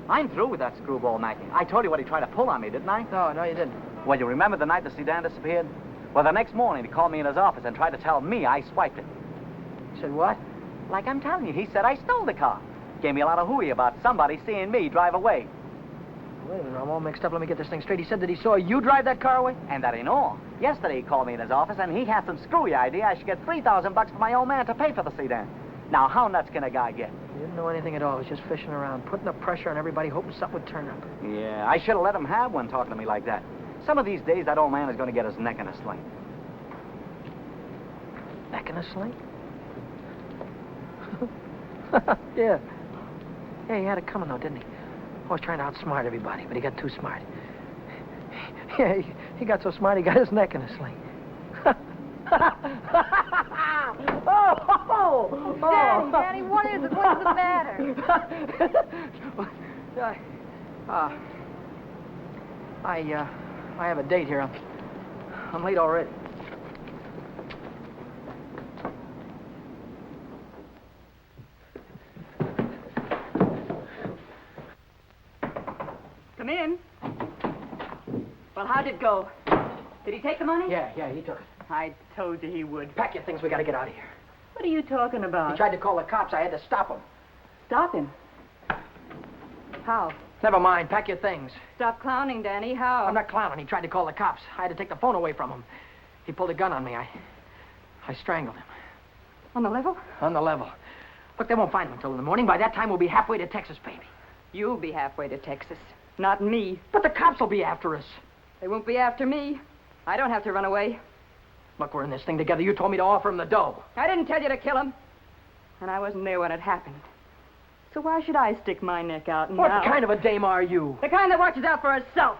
I'm through with that screwball Mackie. I told you what he tried to pull on me, didn't I? No, you didn't. Well, you remember the night the sedan disappeared? Well, the next morning, he called me in his office and tried to tell me I swiped it. Said what? Like I'm telling you, he said I stole the car. Gave me a lot of hooey about somebody seeing me drive away. Wait a minute, I'm all mixed up. Let me get this thing straight. He said that he saw you drive that car away? And that ain't all. Yesterday, he called me in his office, and he had some screwy idea I should get $3,000 for my old man to pay for the sedan. Now, how nuts can a guy get? He didn't know anything at all. He was just fishing around, putting the pressure on everybody, hoping something would turn up. Yeah, I should have let him have one talking to me like that. Some of these days, that old man is going to get his neck in a sling. Neck in a sling? Yeah. Yeah, he had it coming, though, didn't he? Always trying to outsmart everybody, but he got too smart. Yeah, he got so smart, he got his neck in a sling. Daddy, what is it? What is the matter? I have a date here. I'm late already. Come in. Well, how'd it go? Did he take the money? Yeah, he took it. I told you he would. Pack your things, we gotta get out of here. What are you talking about? He tried to call the cops. I had to stop him. Stop him. How? Never mind, pack your things. Stop clowning, Danny. How? I'm not clowning. He tried to call the cops. I had to take the phone away from him. He pulled a gun on me. I strangled him. On the level? On the level. Look, they won't find him until in the morning. By that time, we'll be halfway to Texas, baby. You'll be halfway to Texas. Not me. But the cops will be after us. They won't be after me. I don't have to run away. Look, we're in this thing together. You told me to offer him the dough. I didn't tell you to kill him. And I wasn't there when it happened. So why should I stick my neck out now? What kind of a dame are you? The kind that watches out for herself.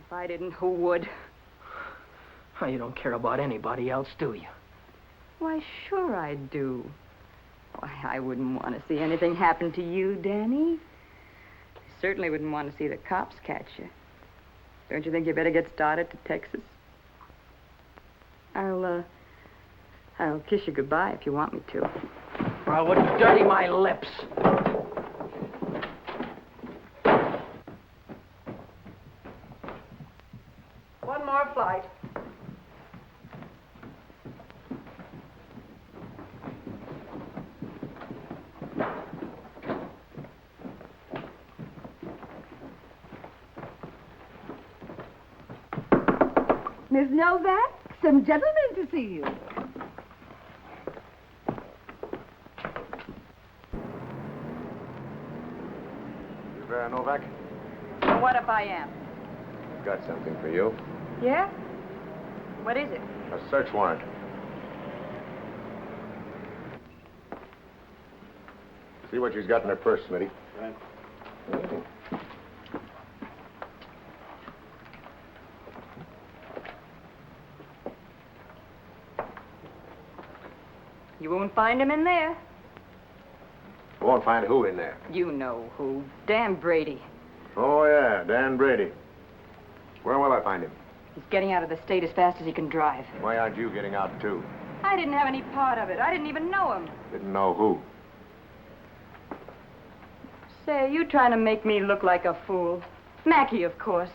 If I didn't, who would? Oh, you don't care about anybody else, do you? Why, sure I do. Why, I wouldn't want to see anything happen to you, Danny. I certainly wouldn't want to see the cops catch you. Don't you think you better get started to Texas? I'll kiss you goodbye if you want me to. I wouldn't dirty my lips. One more flight. Miss Novak, some gentlemen to see you. Vera Novak, Well, what if I am? got something for you. Yeah? What is it? A search warrant. See what she's got in her purse, Smitty. Right. You won't find him in there. Won't find who in there. You know who. Dan Brady. Oh, yeah, Dan Brady. Where will I find him? He's getting out of the state as fast as he can drive. Why aren't you getting out, too? I didn't have any part of it. I didn't even know him. Didn't know who. Say, you trying to make me look like a fool. Mackey, of course.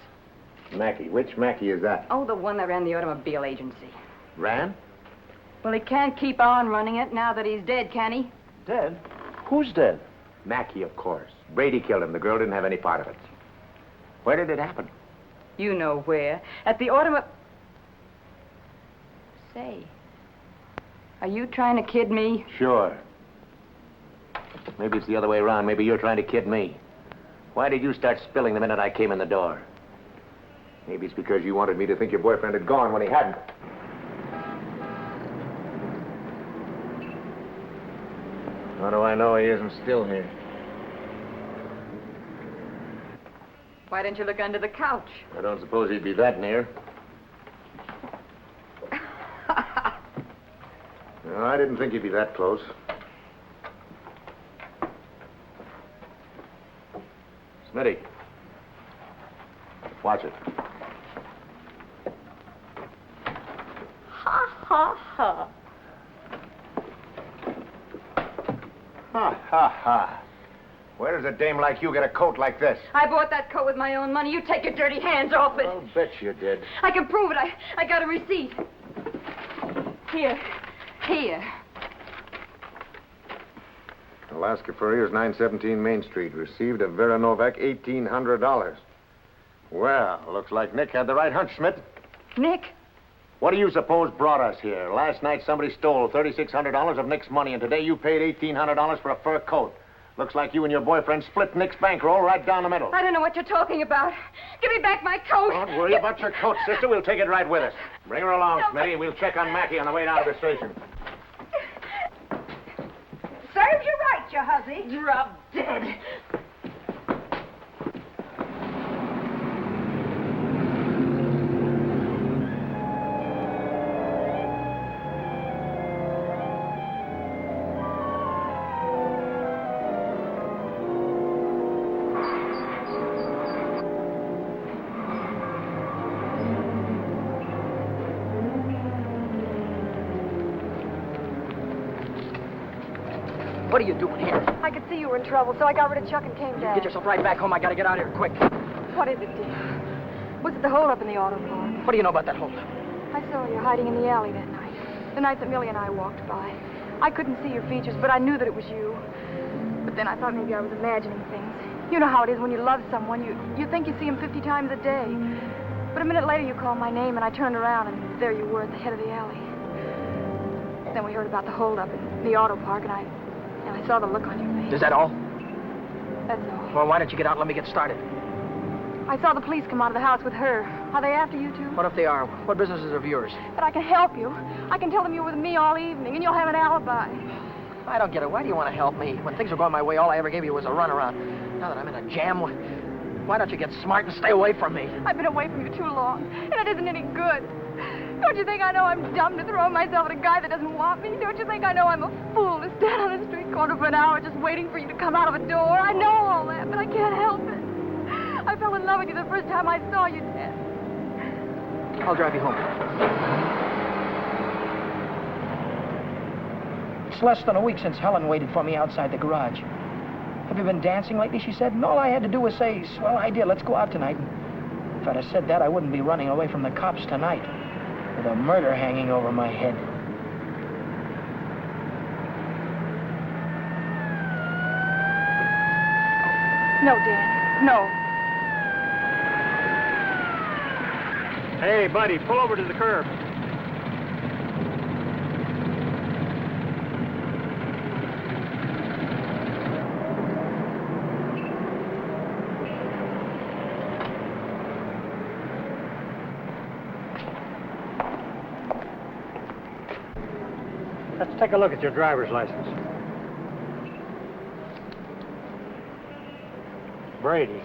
Mackey. Which Mackey is that? Oh, the one that ran the automobile agency. Ran? Well, he can't keep on running it now that he's dead, can he? Dead? Who's dead? Mackey, of course. Brady killed him. The girl didn't have any part of it. Where did it happen? You know where. At the automobile... Say, are you trying to kid me? Sure. Maybe it's the other way around. Maybe you're trying to kid me. Why did you start spilling the minute I came in the door? Maybe it's because you wanted me to think your boyfriend had gone when he hadn't. How do I know he isn't still here? Why didn't you look under the couch? I don't suppose he'd be that near. No, I didn't think he'd be that close. Smitty. Watch it. Ha, ha, ha. Ha, ha, ha. Where does a dame like you get a coat like this? I bought that coat with my own money. You take your dirty hands off it. I'll bet you did. I can prove it. I got a receipt. Here. Here. Alaska Furriers, 917 Main Street. Received of Vera Novak, $1,800. Well, looks like Nick had the right hunch, Smith. Nick? What do you suppose brought us here? Last night somebody stole $3,600 of Nick's money, and today you paid $1,800 for a fur coat. Looks like you and your boyfriend split Nick's bankroll right down the middle. I don't know what you're talking about. Give me back my coat. Don't worry about your coat, sister. We'll take it right with us. Bring her along, Smitty, and we'll check on Mackey on the way down to the station. Serves you right, you hussy. Drop dead. What are you doing here? I could see you were in trouble, so I got rid of Chuck and came down. Get yourself right back home. I gotta get out of here quick. What is it, dear? Was it the holdup in the auto park? What do you know about that holdup? I saw you hiding in the alley that night. The night that Millie and I walked by. I couldn't see your features, but I knew that it was you. But then I thought maybe I was imagining things. You know how it is when you love someone. You think you see him 50 times a day. But a minute later you called my name and I turned around and there you were at the head of the alley. Then we heard about the holdup in the auto park and I saw the look on your face. Is that all? That's all. Well, why don't you get out and let me get started? I saw the police come out of the house with her. Are they after you, too? What if they are? What business is of yours? But I can help you. I can tell them you're with me all evening, and you'll have an alibi. I don't get it. Why do you want to help me? When things were going my way, all I ever gave you was a runaround. Now that I'm in a jam, why don't you get smart and stay away from me? I've been away from you too long, and it isn't any good. Don't you think I know I'm dumb to throw myself at a guy that doesn't want me? Don't you think I know I'm a fool to stand on a street corner for an hour just waiting for you to come out of a door? I know all that, but I can't help it. I fell in love with you the first time I saw you, Ted. I'll drive you home. It's less than a week since Helen waited for me outside the garage. Have you been dancing lately, she said, and all I had to do was say, swell idea, let's go out tonight. And if I'd have said that, I wouldn't be running away from the cops tonight, with a murder hanging over my head. No, Dan, no. Hey, buddy, pull over to the curb. Let's take a look at your driver's license. Brady.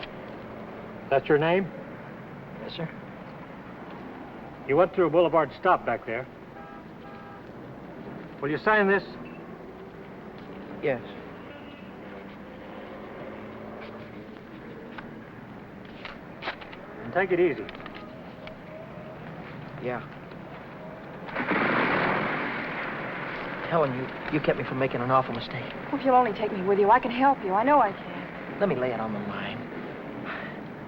That's your name? Yes, sir. You went through a Boulevard stop back there. Will you sign this? Yes. And take it easy. Yeah. Helen, you kept me from making an awful mistake. Well, if you'll only take me with you, I can help you. I know I can. Let me lay it on the line.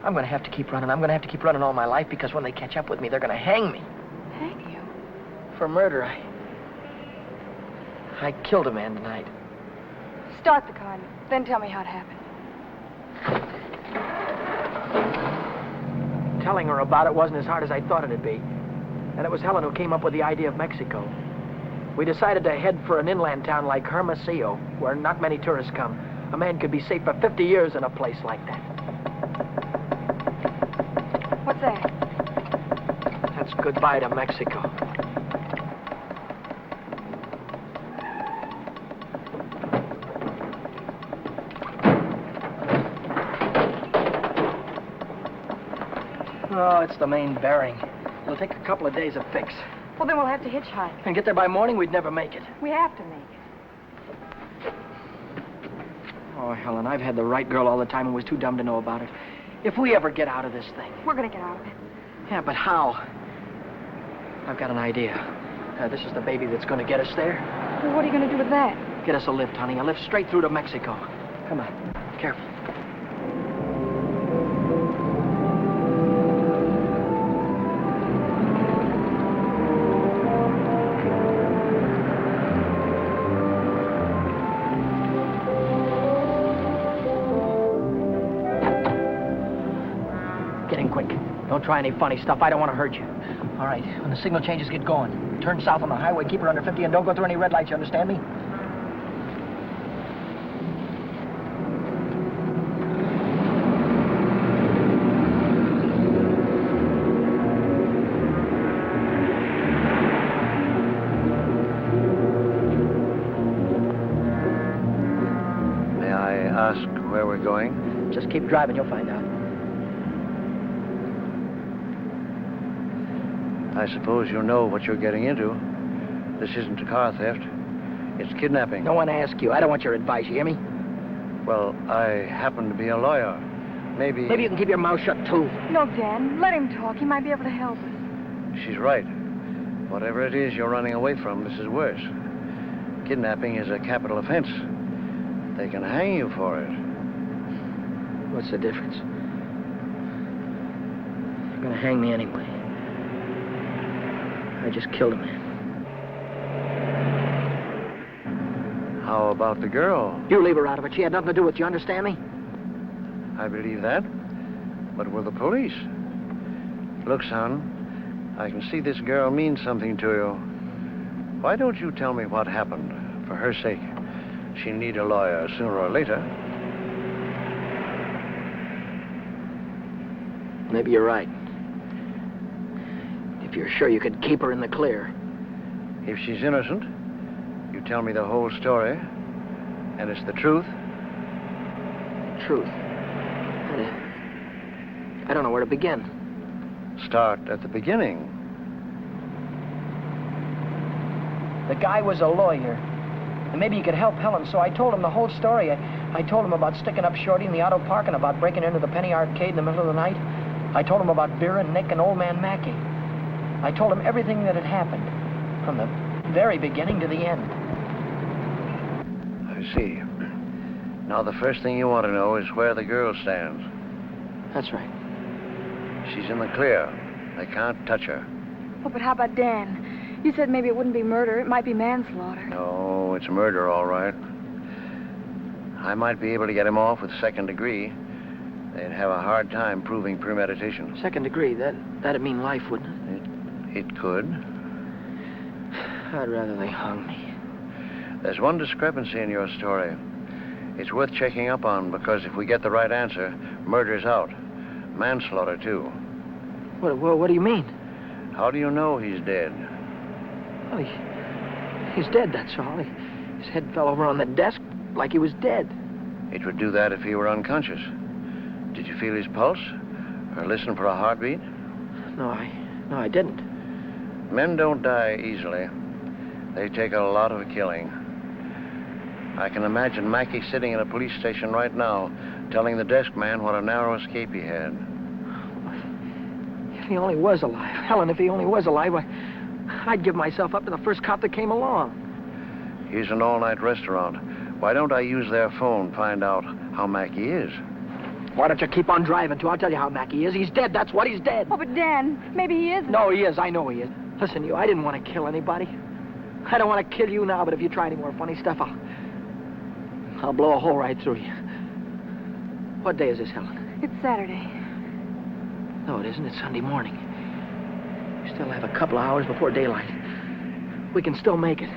I'm going to have to keep running. I'm going to have to keep running all my life because when they catch up with me, they're going to hang me. Hang you? For murder. I killed a man tonight. Start the car, and then tell me how it happened. Telling her about it wasn't as hard as I thought it'd be. And it was Helen who came up with the idea of Mexico. We decided to head for an inland town like Hermosillo, where not many tourists come. A man could be safe for 50 years in a place like that. What's that? That's goodbye to Mexico. Oh, it's the main bearing. It'll take a couple of days to fix. Well, then we'll have to hitchhike. And get there by morning, we'd never make it. We have to make it. Oh, Helen, I've had the right girl all the time and was too dumb to know about it. If we ever get out of this thing... We're going to get out of it. Yeah, but how? I've got an idea. This is the baby that's going to get us there. Well, what are you going to do with that? Get us a lift, honey. A lift straight through to Mexico. Come on. Careful. Don't try any funny stuff. I don't want to hurt you. All right, when the signal changes, get going. Turn south on the highway, keep her under 50, and don't go through any red lights, you understand me? May I ask where we're going? Just keep driving, you'll find out. I suppose you know what you're getting into. This isn't a car theft. It's kidnapping. No one asked you. I don't want your advice, you hear me? Well, I happen to be a lawyer. Maybe... Maybe you can keep your mouth shut, too. No, Dan. Let him talk. He might be able to help us. She's right. Whatever it is you're running away from, this is worse. Kidnapping is a capital offense. They can hang you for it. What's the difference? They're gonna hang me anyway. I just killed a man. How about the girl? You leave her out of it. She had nothing to do with it. You understand me? I believe that. But with the police? Look, son, I can see this girl means something to you. Why don't you tell me what happened? For her sake. She'll need a lawyer sooner or later. Maybe you're right. If you're sure you could keep her in the clear. If she's innocent, you tell me the whole story, and it's the truth. Truth. I don't know where to begin. Start at the beginning. The guy was a lawyer, and maybe he could help Helen, so I told him the whole story. I told him about sticking up Shorty in the auto park and about breaking into the Penny Arcade in the middle of the night. I told him about Vera and Nick and Old Man Mackey. I told him everything that had happened, from the very beginning to the end. I see. Now, the first thing you want to know is where the girl stands. That's right. She's in the clear. They can't touch her. Oh, but how about Dan? You said maybe it wouldn't be murder. It might be manslaughter. No, it's murder, all right. I might be able to get him off with second degree. They'd have a hard time proving premeditation. Second degree, that'd mean life, wouldn't It could. it? I'd rather they hung me. There's one discrepancy in your story. It's worth checking up on, because if we get the right answer, murder's out. Manslaughter, too. What do you mean? How do you know he's dead? Well, he's dead, that's all. His head fell over on the desk like he was dead. It would do that if he were unconscious. Did you feel his pulse? Or listen for a heartbeat? No, I didn't. Men don't die easily. They take a lot of killing. I can imagine Mackey sitting in a police station right now, telling the desk man what a narrow escape he had. If he only was alive. Helen, if he only was alive, I'd give myself up to the first cop that came along. Here's an all-night restaurant. Why don't I use their phone, find out how Mackey is? Why don't you keep on driving, too? I'll tell you how Mackey is. He's dead, that's what, he's dead. Oh, but Dan, maybe he isn't. No, he is. I know he is. Listen, I didn't want to kill anybody. I don't want to kill you now, but if you try any more funny stuff, I'll blow a hole right through you. What day is this, Helen? It's Saturday. No, it isn't. It's Sunday morning. We still have a couple of hours before daylight. We can still make it.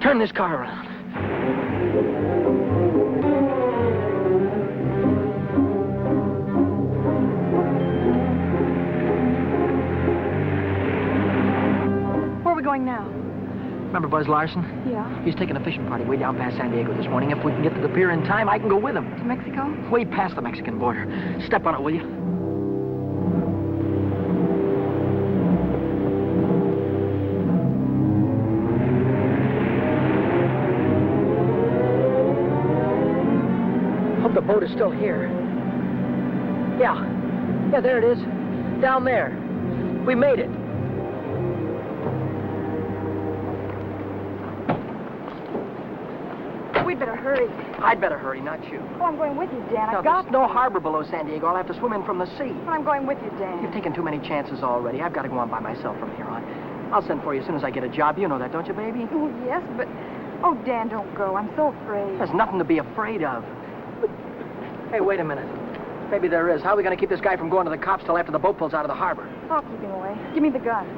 Turn this car around. Where are we going now? Remember Buzz Larson? Yeah. He's taking a fishing party way down past San Diego this morning. If we can get to the pier in time, I can go with him. To Mexico? Way past the Mexican border. Step on it, will you? Hope the boat is still here. Yeah, there it is. Down there. We made it. We'd better hurry. I'd better hurry, not you. Oh, I'm going with you, Dan. Now, I've got there's no harbor below San Diego. I'll have to swim in from the sea. Well, I'm going with you, Dan. You've taken too many chances already. I've got to go on by myself from here on. I'll send for you as soon as I get a job. You know that, don't you, baby? Oh, yes, but... Oh, Dan, don't go. I'm so afraid. There's nothing to be afraid of. Hey, wait a minute. Maybe there is. How are we going to keep this guy from going to the cops till after the boat pulls out of the harbor? I'll keep him away. Give me the gun.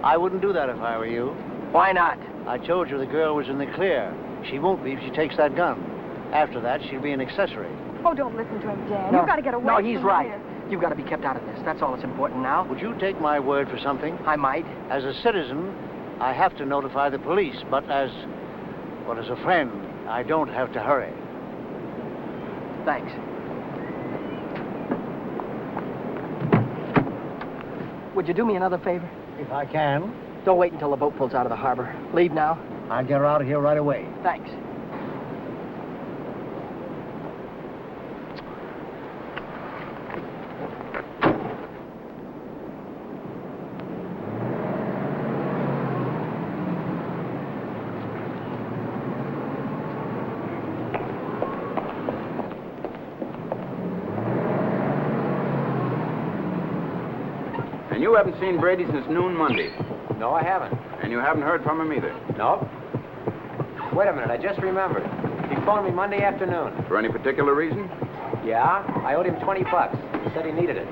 I wouldn't do that if I were you. Why not? I told you the girl was in the clear. She won't be if she takes that gun. After that, she'll be an accessory. Oh, don't listen to him, Dan. No. You've got to get away No, from he's right. here. You've got to be kept out of this. That's all that's important now. Would you take my word for something? I might. As a citizen, I have to notify the police, but as a friend, I don't have to hurry. Thanks. Would you do me another favor? If I can, Don't wait until the boat pulls out of the harbor. Leave now. I'll get her out of here right away. Thanks. And you haven't seen Brady since noon Monday. No, I haven't. And you haven't heard from him either. No? Wait a minute, I just remembered. He phoned me Monday afternoon. For any particular reason? Yeah? I owed him $20. He said he needed it.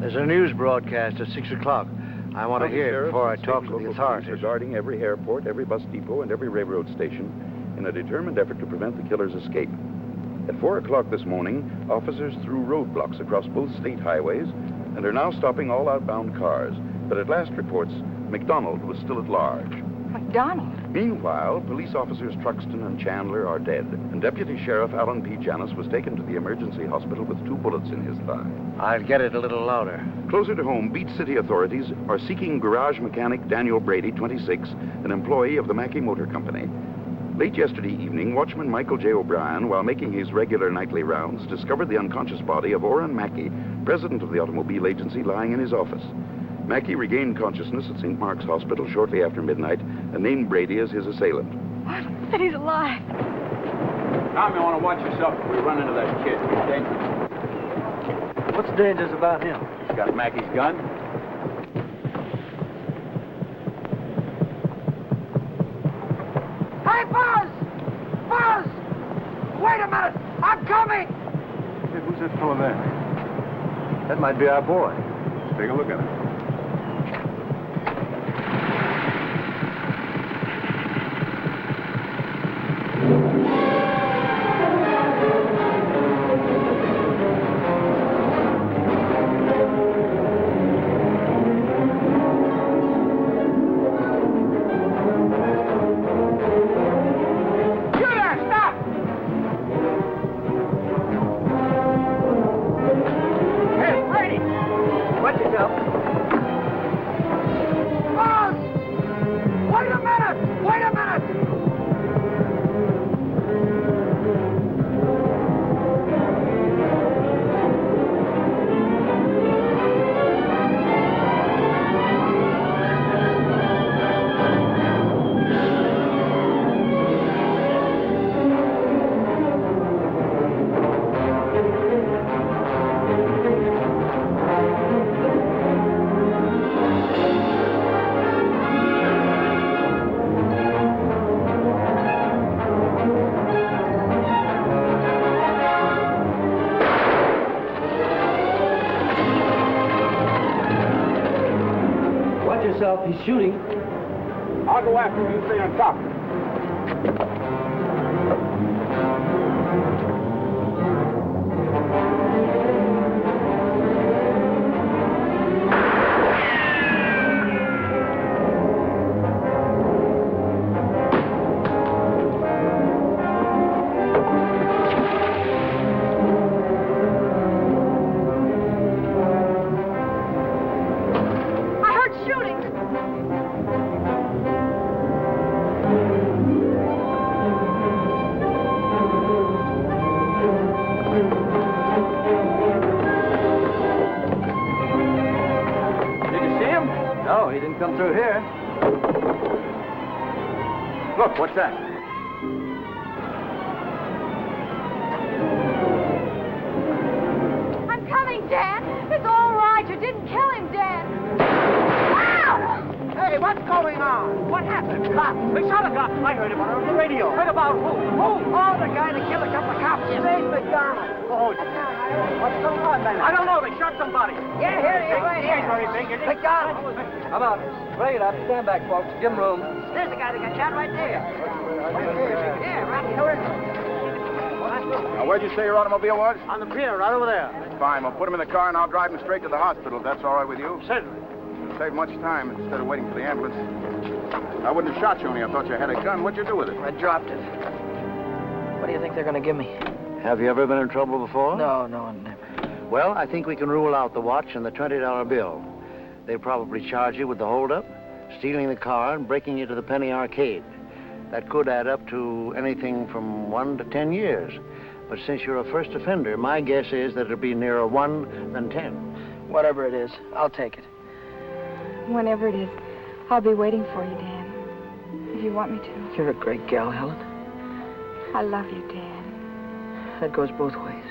There's a news broadcast at 6 o'clock. I want to hear it before I talk to the authorities. Regarding every airport, every bus depot, and every railroad station in a determined effort to prevent the killer's escape. At 4 o'clock this morning, officers threw roadblocks across both state highways and are now stopping all outbound cars. But at last reports, McDonald was still at large. McDonald? Meanwhile, police officers Truxton and Chandler are dead, and Deputy Sheriff Alan P. Janis was taken to the emergency hospital with 2 bullets in his thigh. I'll get it a little louder. Closer to home, Beach City authorities are seeking garage mechanic Daniel Brady, 26, an employee of the Mackey Motor Company. Late yesterday evening, watchman Michael J. O'Brien, while making his regular nightly rounds, discovered the unconscious body of Orrin Mackey, president of the automobile agency, lying in his office. Mackey regained consciousness at St. Mark's Hospital shortly after midnight and named Brady as his assailant. What? That he's alive. Tom, you want to watch yourself if we run into that kid. He's dangerous. What's dangerous about him? He's got Mackey's gun. Hey, Buzz! Buzz! Wait a minute! I'm coming! Hey, who's that fellow there? That might be our boy. Let's take a look at him. He's shooting. I'll go after him. You stay on top. Come through here. Look, what's that? I'm coming, Dan. It's all right. You didn't kill him, Dan. Ow! Hey, what's going on? What happened? Cops. We shot a cop. I heard about it on the radio. Heard about who? Who? Oh, the guy that killed a couple of cops. Dave McDonald. Oh, what's going on, man? I don't know. They shot somebody. Yeah, here he is. Right here. McDonald. Come on. Bring it up. Stand back, folks. Give him room. There's the guy that got shot right there. Yeah, right here. Now, where'd you say your automobile was? On the pier, right over there. Fine. We'll put him in the car and I'll drive him straight to the hospital, if that's all right with you. Certainly. It'll save much time instead of waiting for the ambulance. I wouldn't have shot you only I thought you had a gun. What'd you do with it? I dropped it. What do you think they're going to give me? Have you ever been in trouble before? No, never. Well, I think we can rule out the watch and the $20 bill. They probably charge you with the holdup, stealing the car, and breaking you to the Penny Arcade. That could add up to anything from 1 to 10 years. But since you're a first offender, my guess is that it'll be nearer 1 than 10. Whatever it is, I'll take it. Whenever it is, I'll be waiting for you, Dan. If you want me to. You're a great gal, Helen. I love you, Dan. That goes both ways.